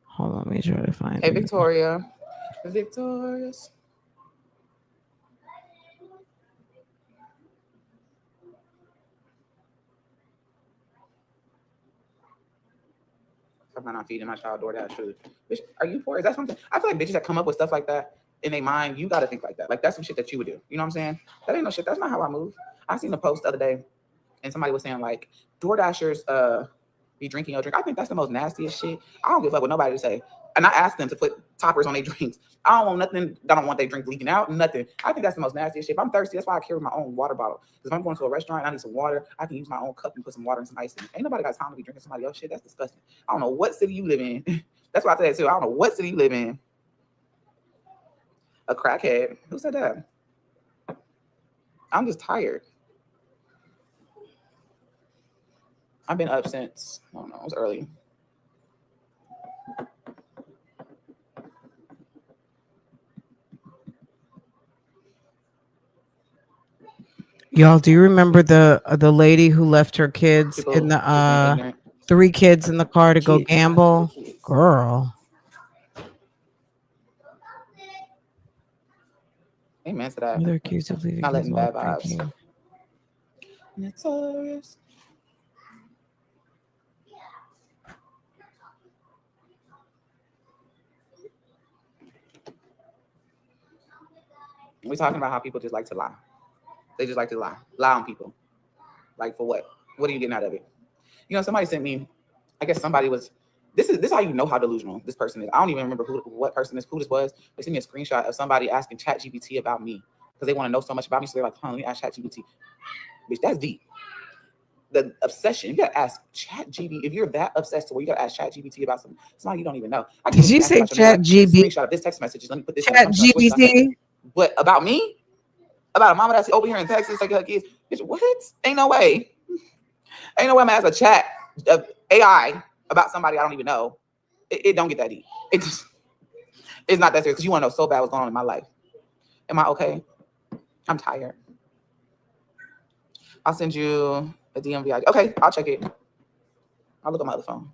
Hold on, let me try to find Hey, it. Victoria. Victorious. I'm not feeding my child DoorDash food. Bitch, are you poor? Is that something? I feel like bitches that come up with stuff like that in their mind, you got to think like that. Like, that's some shit that you would do. You know what I'm saying? That ain't no shit. That's not how I move. I seen a post the other day, and somebody was saying, like, DoorDashers be drinking your drink. I think that's the most nastiest shit. I don't give a fuck what nobody to say. And I asked them to put toppers on their drinks. I don't want nothing. I don't want their drink leaking out. Nothing. I think that's the most nastiest shit. If I'm thirsty, that's why I carry my own water bottle. Because if I'm going to a restaurant and I need some water, I can use my own cup and put some water and some ice in it. Ain't nobody got time to be drinking somebody else's shit. That's disgusting. I don't know what city you live in. That's why I said too. I don't know what city you live in. A crackhead. Who said that? I'm just tired. I've been up since, I don't know, it was early. Y'all, do you remember the lady who left her kids People in just being the ignorant. 3 kids in the car to go Kids. gamble? Girl. Amen to that. They're accused of leaving Not kids letting while bad vibes. drinking. Notorious. We're talking about how people just like to lie. They just like to lie. Lie on people. Like, for what? What are you getting out of it? You know, somebody sent me, I guess somebody was, this is how you know how delusional this person is. I don't even remember who this was. They sent me a screenshot of somebody asking ChatGPT about me because they want to know so much about me. So they're like, let me ask ChatGPT. Bitch, that's deep. The obsession, you gotta ask ChatGPT. If you're that obsessed to where you gotta ask ChatGPT about somebody you don't even know. Did you say ChatGPT? Screenshot of this text message. Let me put this. ChatGPT? What about me? About a mama that's over here in Texas, like her kids. Bitch, what? Ain't no way. Ain't no way I'm gonna ask a chat AI about somebody I don't even know. It don't get that deep. It's not that serious because you want to know so bad what's going on in my life. Am I okay? I'm tired. I'll send you a DMV. Okay, I'll check it. I'll look at my other phone.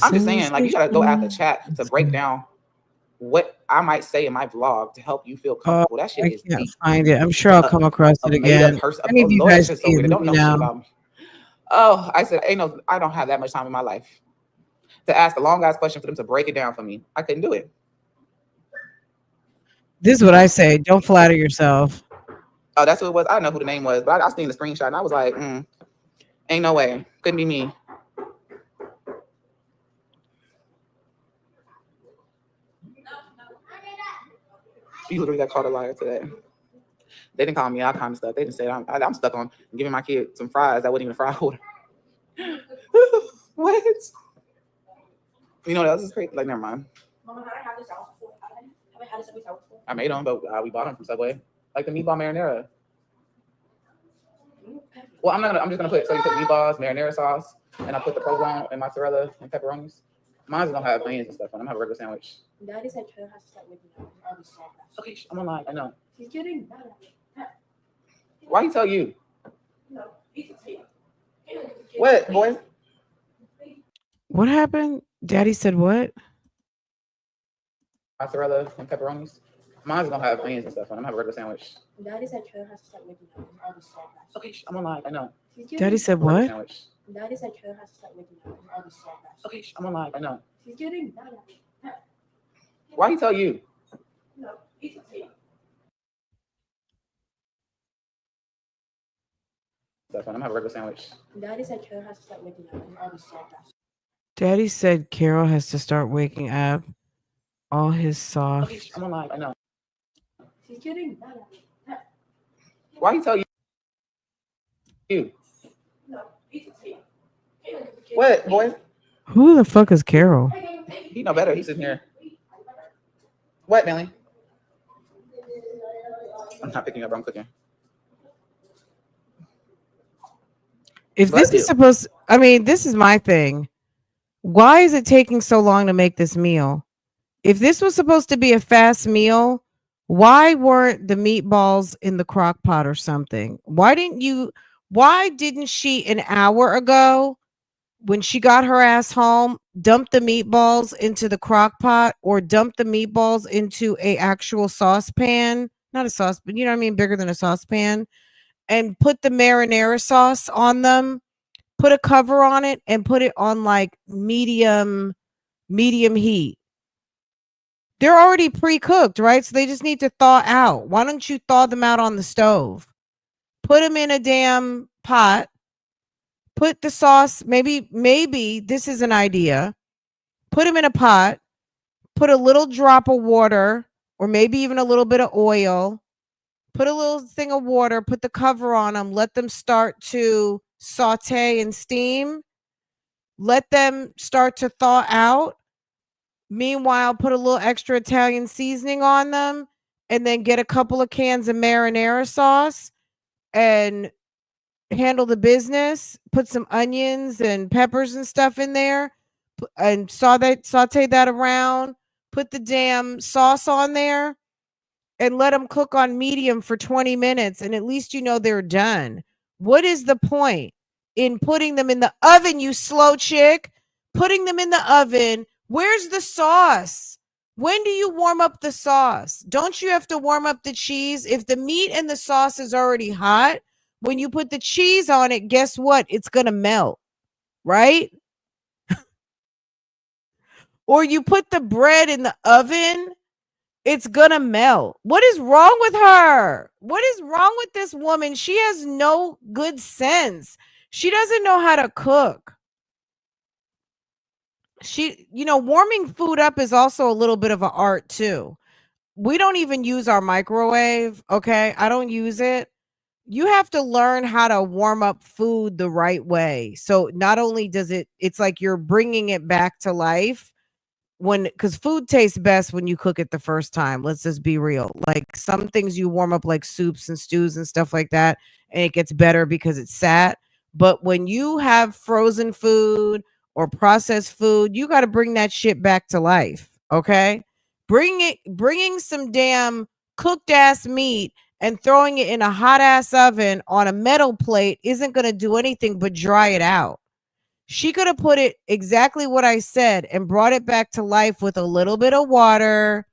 I'm just saying, like, you gotta go at the chat to break down what I might say in my vlog to help you feel comfortable. That shit is I can't deep. find it. I'm sure I'll come across it again. Any of you guys see it, don't know shit about me. Oh, I said, I don't have that much time in my life to ask a long ass question for them to break it down for me. I couldn't do it. This is what I say. Don't flatter yourself. Oh, that's who it was. I don't know who the name was, but I seen the screenshot and I was like, ain't no way. Couldn't be me. You literally got called a liar today. They didn't call me all kind of stuff. They just said I'm stuck on giving my kid some fries that wasn't even a fry holder. What? You know what else is crazy? Like, never mind. Mama, how did I have this out before? I haven't had this every time before. I made them, but we bought them from Subway. Like the meatball marinara. Well, I'm just gonna put, so you put meatballs, marinara sauce, and I put the provolone and mozzarella and pepperonis. Mine's gonna have onions and stuff on. I'm gonna have a regular sandwich. Daddy said Karen has to start waking up. All these salt baths. Okay, I'm online. I know. He's getting mad at me. Why he tell you? No, he's asleep. What, boy? What happened? Daddy said what? Mozzarella and pepperonis. Mine's gonna have onions and stuff on. I'm gonna have a regular sandwich. Daddy said Karen has to start waking up. All these salt baths. Okay, I'm online. I know. Daddy said what? Sandwich. Daddy said Karen has to start waking up. All these salt baths. Okay, I'm online. I know. He's getting mad at me. Why he tell you? No, he's asleep. Stuff on. I'm gonna have a regular sandwich. Daddy said Karen has to start waking up. All these salt baths. Daddy said Carol has to start waking up. All his soft. Okay, I'm online. I know. He's getting mad at me. Why he tell you? No, he's asleep. What, boy? Who the fuck is Carol? He know better. He's in here. What, Melly? I'm not picking up. I'm cooking. If Love this is you. supposed, I mean, this is my thing. Why is it taking so long to make this meal? If this was supposed to be a fast meal, why weren't the meatballs in the crock pot or something? Why didn't she an hour ago when she got her ass home dump the meatballs into the crock pot or dump the meatballs into a actual saucepan? Not a sauce, but you know what I mean, bigger than a saucepan, and put the marinara sauce on them, put a cover on it and put it on like medium heat. They're already pre-cooked, right? So they just need to thaw out. Why don't you thaw them out on the stove? Put them in a damn pot. Put the sauce, maybe this is an idea. Put them in a pot. Put a little drop of water or maybe even a little bit of oil. Put a little thing of water, put the cover on them, let them start to saute and steam. Let them start to thaw out. Meanwhile, put a little extra Italian seasoning on them and then get a couple of cans of marinara sauce and handle the business. Put some onions and peppers and stuff in there and saute that around. Put the damn sauce on there and let them cook on medium for 20 minutes. And at least you know they're done. What is the point in putting them in the oven, you slow chick? Putting them in the oven. Where's the sauce? When do you warm up the sauce? Don't you have to warm up the cheese? If the meat and the sauce is already hot, when you put the cheese on it, guess what? It's going to melt, right? Or you put the bread in the oven, it's gonna melt. What is wrong with her? What is wrong with this woman? She has no good sense. She doesn't know how to cook. Warming food up is also a little bit of an art too. We don't even use our microwave, okay? I don't use it. You have to learn how to warm up food the right way. So not only does it's like you're bringing it back to life, because food tastes best when you cook it the first time. Let's just be real. Like some things you warm up like soups and stews and stuff like that, and it gets better because it's sat. But when you have frozen food or processed food, you got to bring that shit back to life. Okay. Bringing some damn cooked ass meat and throwing it in a hot ass oven on a metal plate isn't going to do anything but dry it out. She could have put it exactly what I said and brought it back to life with a little bit of water,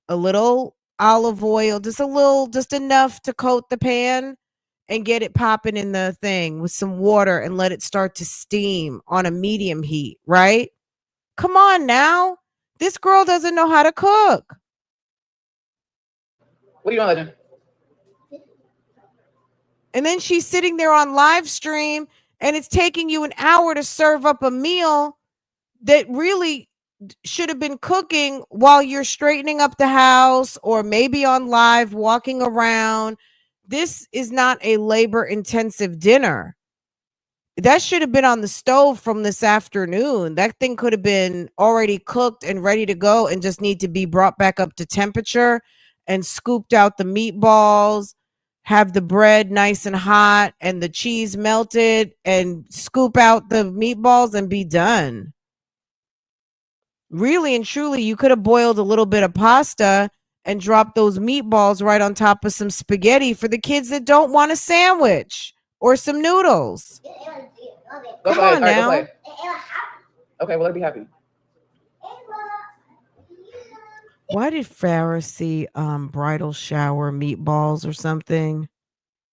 a little olive oil, just enough to coat the pan and get it popping in the thing with some water and let it start to steam on a medium heat, right? Come on now. This girl doesn't know how to cook. What are you doing, Legend? And then she's sitting there on live stream and it's taking you an hour to serve up a meal that really should have been cooking while you're straightening up the house or maybe on live walking around. This is not a labor intensive dinner. That should have been on the stove from this afternoon. That thing could have been already cooked and ready to go and just need to be brought back up to temperature and scooped out the meatballs, have the bread nice and hot and the cheese melted and scoop out the meatballs and be done. Really and truly, you could have boiled a little bit of pasta and dropped those meatballs right on top of some spaghetti for the kids that don't want a sandwich or some noodles. Go Come play. on All right, now. go play. Okay, well, let her be happy. Why did Farrah see bridal shower meatballs or something?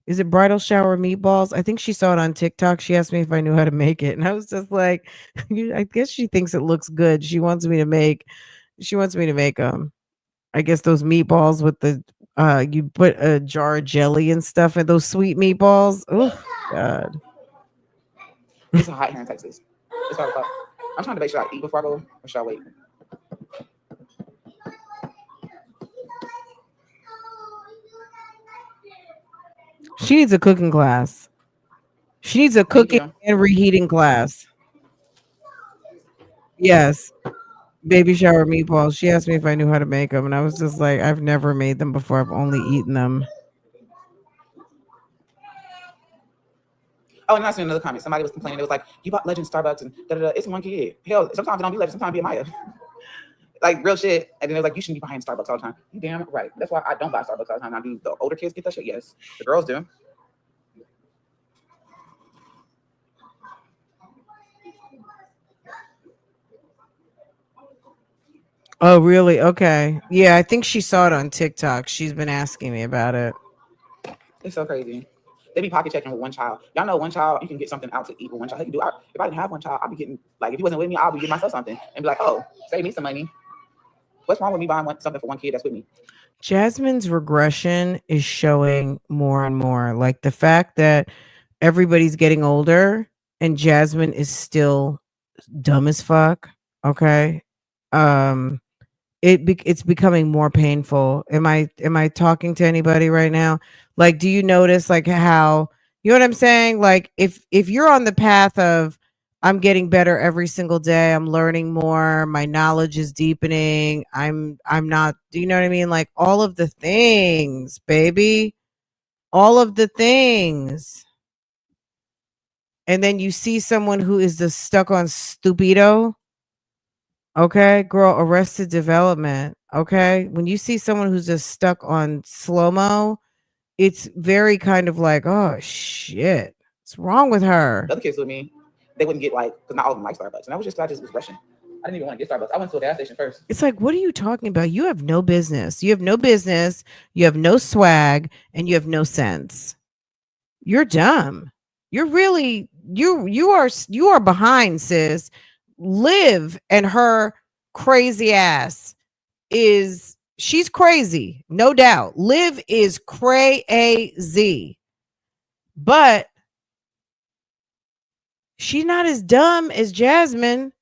Is it bridal shower meatballs? I think she saw it on TikTok. She asked me if I knew how to make it. And I was just like, I guess she thinks it looks good. She wants me to make them. I guess those meatballs with the you put a jar of jelly and stuff in those sweet meatballs. Oh God. It's hot here in Texas. It's 5 o'clock. I'm trying to make sure I eat before I go, or should I wait? She needs a cooking class. She needs a cooking and reheating class. Yes. Baby shower meatballs. She asked me if I knew how to make them. And I was just like, I've never made them before. I've only eaten them. Oh, and I seen another comment. Somebody was complaining. It was like, you bought Legend Starbucks and da da da. It's one kid. Hell, sometimes it don't be Legend. Sometimes it be a Maya. Like real shit. And then it was like, you shouldn't be buying Starbucks all the time. You damn right. That's why I don't buy Starbucks all the time. I do. The older kids get that shit. Yes, the girls do. Oh, really? Okay. Yeah, I think she saw it on TikTok. She's been asking me about it. It's so crazy. They be pocket checking with one child. Y'all know one child, you can get something out to eat with one child. Hey, if I didn't have one child, I'd be getting, like, if he wasn't with me, I'll be getting myself something and be like, oh, save me some money. What's wrong with me buying something for one kid that's with me? Jasmine's regression is showing more and more. Like the fact that everybody's getting older and Jasmine is still dumb as fuck. Okay. Um it's becoming more painful. Am I talking to anybody right now? Like, do you notice like how, you know what I'm saying? Like if you're on the path of I'm getting better every single day, I'm learning more, my knowledge is deepening, I'm not, do you know what I mean? Like all of the things, baby. All of the things. And then you see someone who is just stuck on stupido. Okay, girl, arrested development. Okay. When you see someone who's just stuck on slow-mo, it's very kind of like, oh shit. What's wrong with her? The other kids with me, they wouldn't get like, because not all of them like Starbucks. And I was just, I just was rushing. I didn't even want to get Starbucks. I went to a gas station first. It's like, what are you talking about? You have no business. You have no business. You have no swag and you have no sense. You're dumb. You're really, you are behind, sis. Liv and her crazy ass she's crazy, no doubt. Liv is crazy, but she's not as dumb as Jasmine.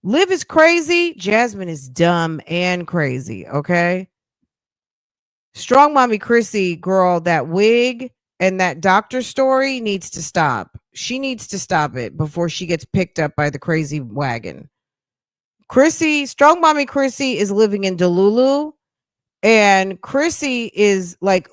Liv is crazy, Jasmine is dumb and crazy. Okay. Strong mommy Chrissy, girl, that wig and that doctor story needs to stop. She needs to stop it before she gets picked up by the crazy wagon. Chrissy, strong mommy Chrissy is living in Delulu. And Chrissy is like,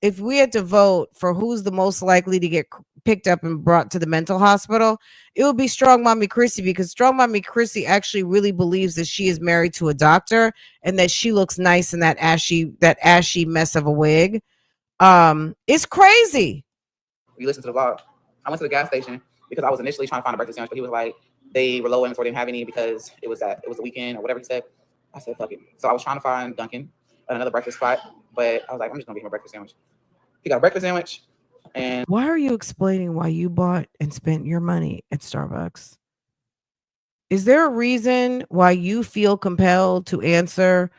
if we had to vote for who's the most likely to get picked up and brought to the mental hospital, it would be Strong Mommy Chrissy, because Strong Mommy Chrissy actually really believes that she is married to a doctor and that she looks nice in that ashy mess of a wig. It's crazy. You listen to the vlog. I went to the gas station because I was initially trying to find a breakfast sandwich, but he was like, they were low inventory, didn't have any because it was the weekend or whatever he said. I said, fuck it. So I was trying to find Dunkin' at another breakfast spot, but I was like, I'm just gonna get him a breakfast sandwich. He got a breakfast sandwich. And why are you explaining why you bought and spent your money at Starbucks? Is there a reason why you feel compelled to answer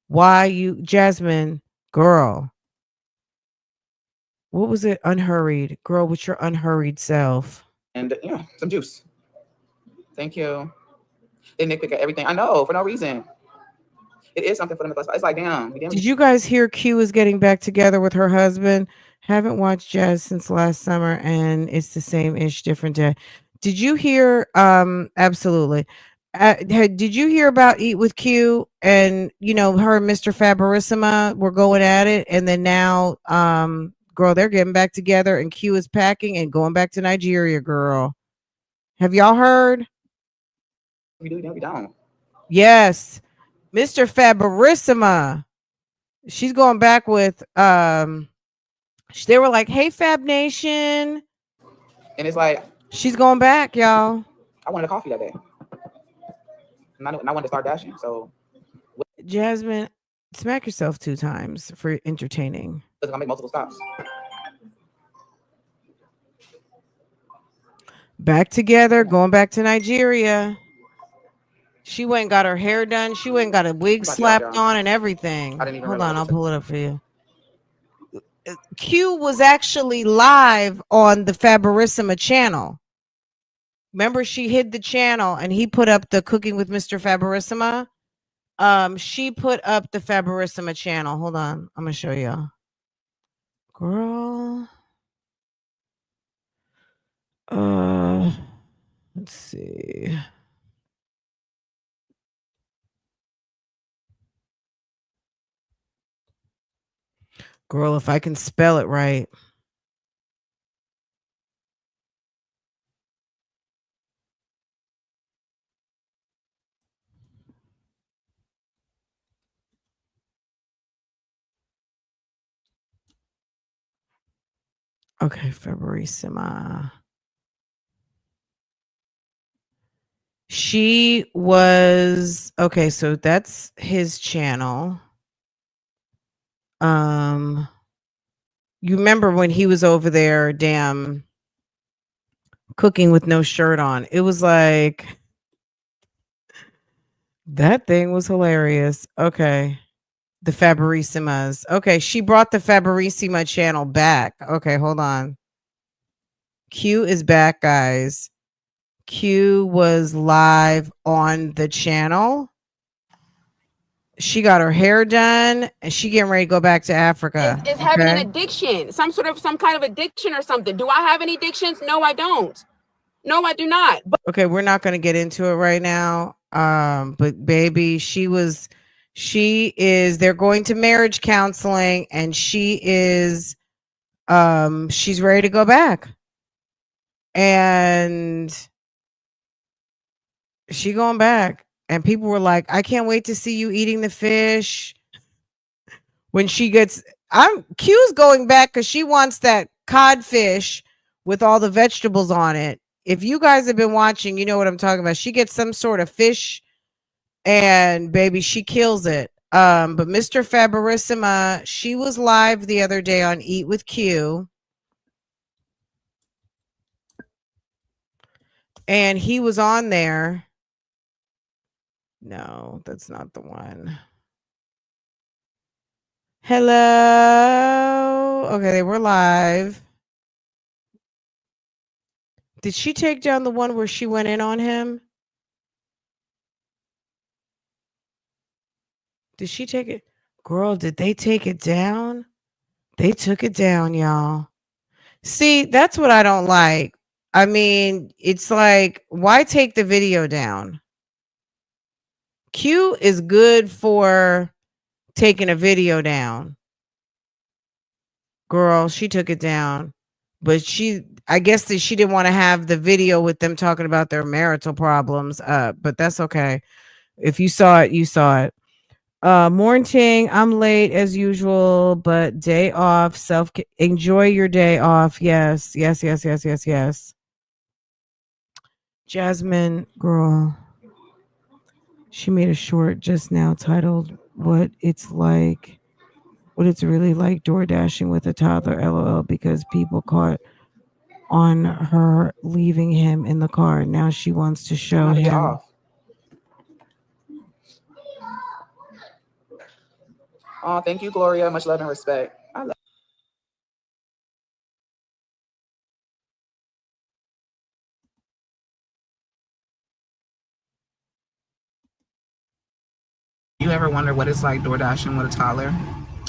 why you, Jasmine, girl? What was it? Unhurried. Girl, with your unhurried self. And some juice. Thank you. They nitpick at everything. I know, for no reason. It is something for them. It's like, damn. Did you guys hear Q is getting back together with her husband? Haven't watched Jazz since last summer, and it's the same ish, different day. Did you hear? Absolutely. Did you hear about Eat with Q and her and Mr. Fabarissima were going at it, and then now girl, they're getting back together, and Q is packing and going back to Nigeria, girl. Have y'all heard? We do, we don't. Yes. Mr. Fabarissima. She's going back with they were like, hey Fab Nation. And it's like she's going back, y'all. I wanted a coffee that day. And I wanted to start dashing. So Jasmine, smack yourself 2 times for entertaining. Because I'll make multiple stops. Back together, going back to Nigeria. She went and got her hair done. She went and got a wig slapped on and everything. Hold on, I'll pull it up for you. Q was actually live on the Fabarissima channel. Remember, she hid the channel and he put up the Cooking with Mr. Fabarissima. She put up the Fabarissima channel. Hold on, I'm gonna show y'all. Girl. Let's see. Girl, if I can spell it right. Okay, Fabrissima. She was okay, so that's his channel. You remember when he was over there, damn, cooking with no shirt on? It was like that thing was hilarious. Okay. The Fabrissimas. Okay, she brought the Fabrissima channel back. Okay, hold on. Q is back, guys. Q was live on the channel. She got her hair done and she getting ready to go back to Africa. Is having an addiction, some kind of addiction or something. Do I have any addictions? No, I don't. No, I do not. But okay, we're not going to get into it right now. But baby, they're going to marriage counseling and she's ready to go back. And she going back. And people were like, I can't wait to see you eating the fish. When she gets, Q's going back because she wants that codfish with all the vegetables on it. If you guys have been watching, you know what I'm talking about. She gets some sort of fish and baby, she kills it. But Mr. Fabrissima, she was live the other day on Eat with Q. And he was on there. No, that's not the one. Hello. Okay, they were live. Did she take down the one where she went in on him? Did she take it? Girl, did they take it down? They took it down, y'all. See, that's what I don't like. I mean, it's like, why take the video down? Q is good for taking a video down. Girl, she took it down. But I guess that she didn't want to have the video with them talking about their marital problems up, but that's okay. If you saw it, you saw it. Morning, I'm late as usual, but day off, enjoy your day off. Yes. Jasmine, girl, she made a short just now titled what it's really like door dashing with a toddler, LOL, because people caught on her leaving him in the car. Now she wants to show him off. Oh, thank you, Gloria. Much love and respect. I love you. Ever wonder what it's like door dashing with a toddler?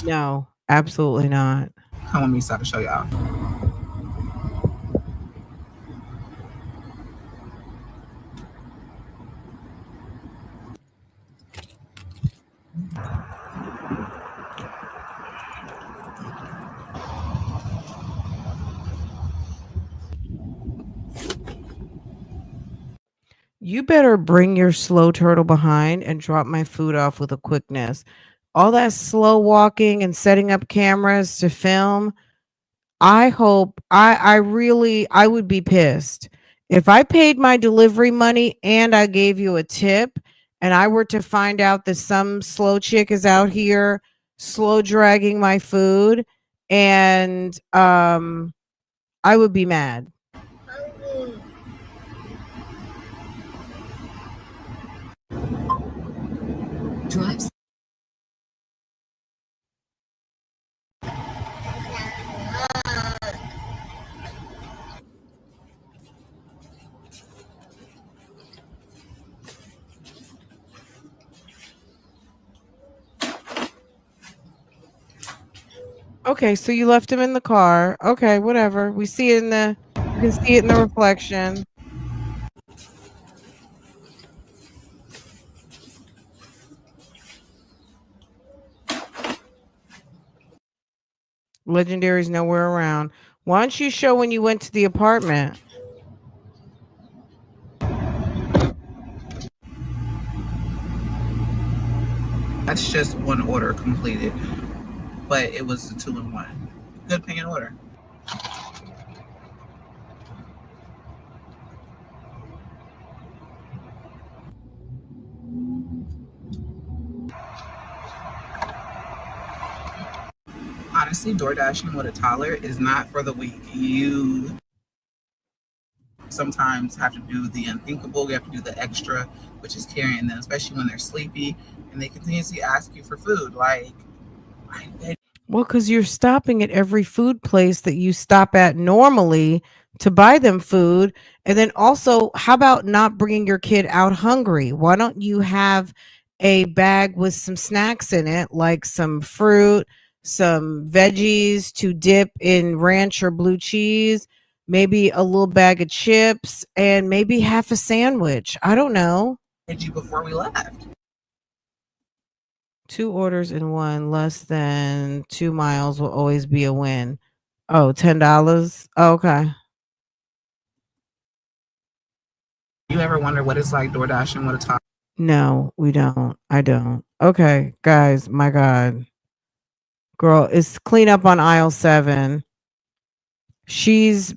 No, absolutely not. Come with me so I can show y'all. You better bring your slow turtle behind and drop my food off with a quickness. All that slow walking and setting up cameras to film. I hope I would be pissed if I paid my delivery money and I gave you a tip and I were to find out that some slow chick is out here slow dragging my food, and I would be mad. Drives. Okay, so you left him in the car. Okay, whatever. We see it you can see it in the reflection. Legendary's nowhere around. Why don't you show when you went to the apartment? That's just one order completed, but it was a 2-in-1. Good paying order. honestly, door dashing with a toddler is not for the weak. You sometimes have to do the unthinkable. You have to do the extra, which is carrying them, especially when they're sleepy and they continuously ask you for food. Like, Well, because you're stopping at every food place that you stop at normally to buy them food. And then also, how about not bringing your kid out hungry? Why don't you have a bag with some snacks in it, like some fruit, some veggies to dip in ranch or blue cheese, maybe a little bag of chips, and maybe half a sandwich? I don't know. you before we left. 2 orders in one less than 2 miles will always be a win. Oh, $10? Oh, okay. You ever wonder what it's like door dashing with a toddler? No, we don't. I don't. Okay, guys, my God. Girl, it's clean up on aisle 7.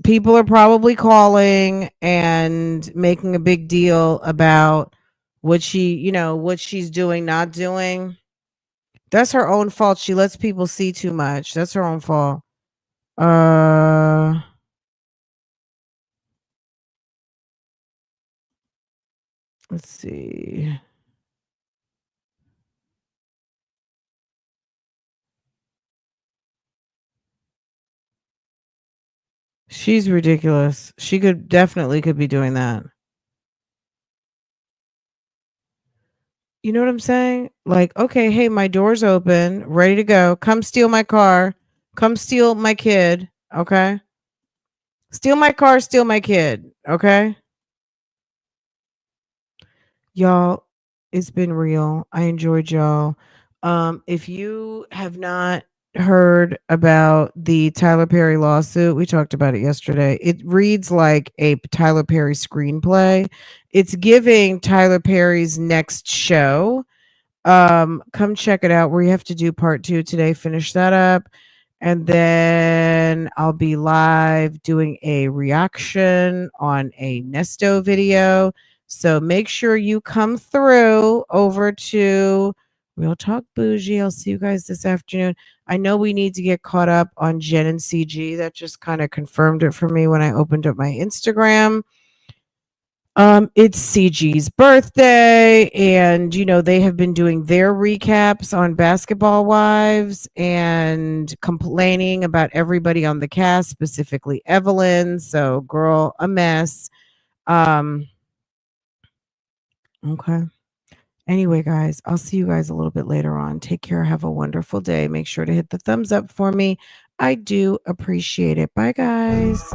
People are probably calling and making a big deal about what she's doing, not doing. That's her own fault. She lets people see too much. That's her own fault. Let's see. She's ridiculous. She could be doing that. You know what I'm saying? Like, okay, hey, my door's open, ready to go. Come steal my car. Come steal my kid. Okay. Steal my car, steal my kid. Okay. Y'all, it's been real. I enjoyed y'all. If you have not heard about the Tyler Perry lawsuit, we talked about it yesterday. It reads like a Tyler Perry screenplay. It's giving Tyler Perry's next show. Come check it out. We have to do part 2 today, finish that up, and then I'll be live doing a reaction on a Nesto video. So make sure you come through over to Real Talk Bougie. I'll see you guys this afternoon. I know we need to get caught up on Jen and CG. That just kind of confirmed it for me when I opened up my Instagram. It's CG's birthday, and they have been doing their recaps on Basketball Wives and complaining about everybody on the cast, specifically Evelyn. So, girl, a mess. Okay. Anyway, guys, I'll see you guys a little bit later on. Take care. Have a wonderful day. Make sure to hit the thumbs up for me. I do appreciate it. Bye, guys.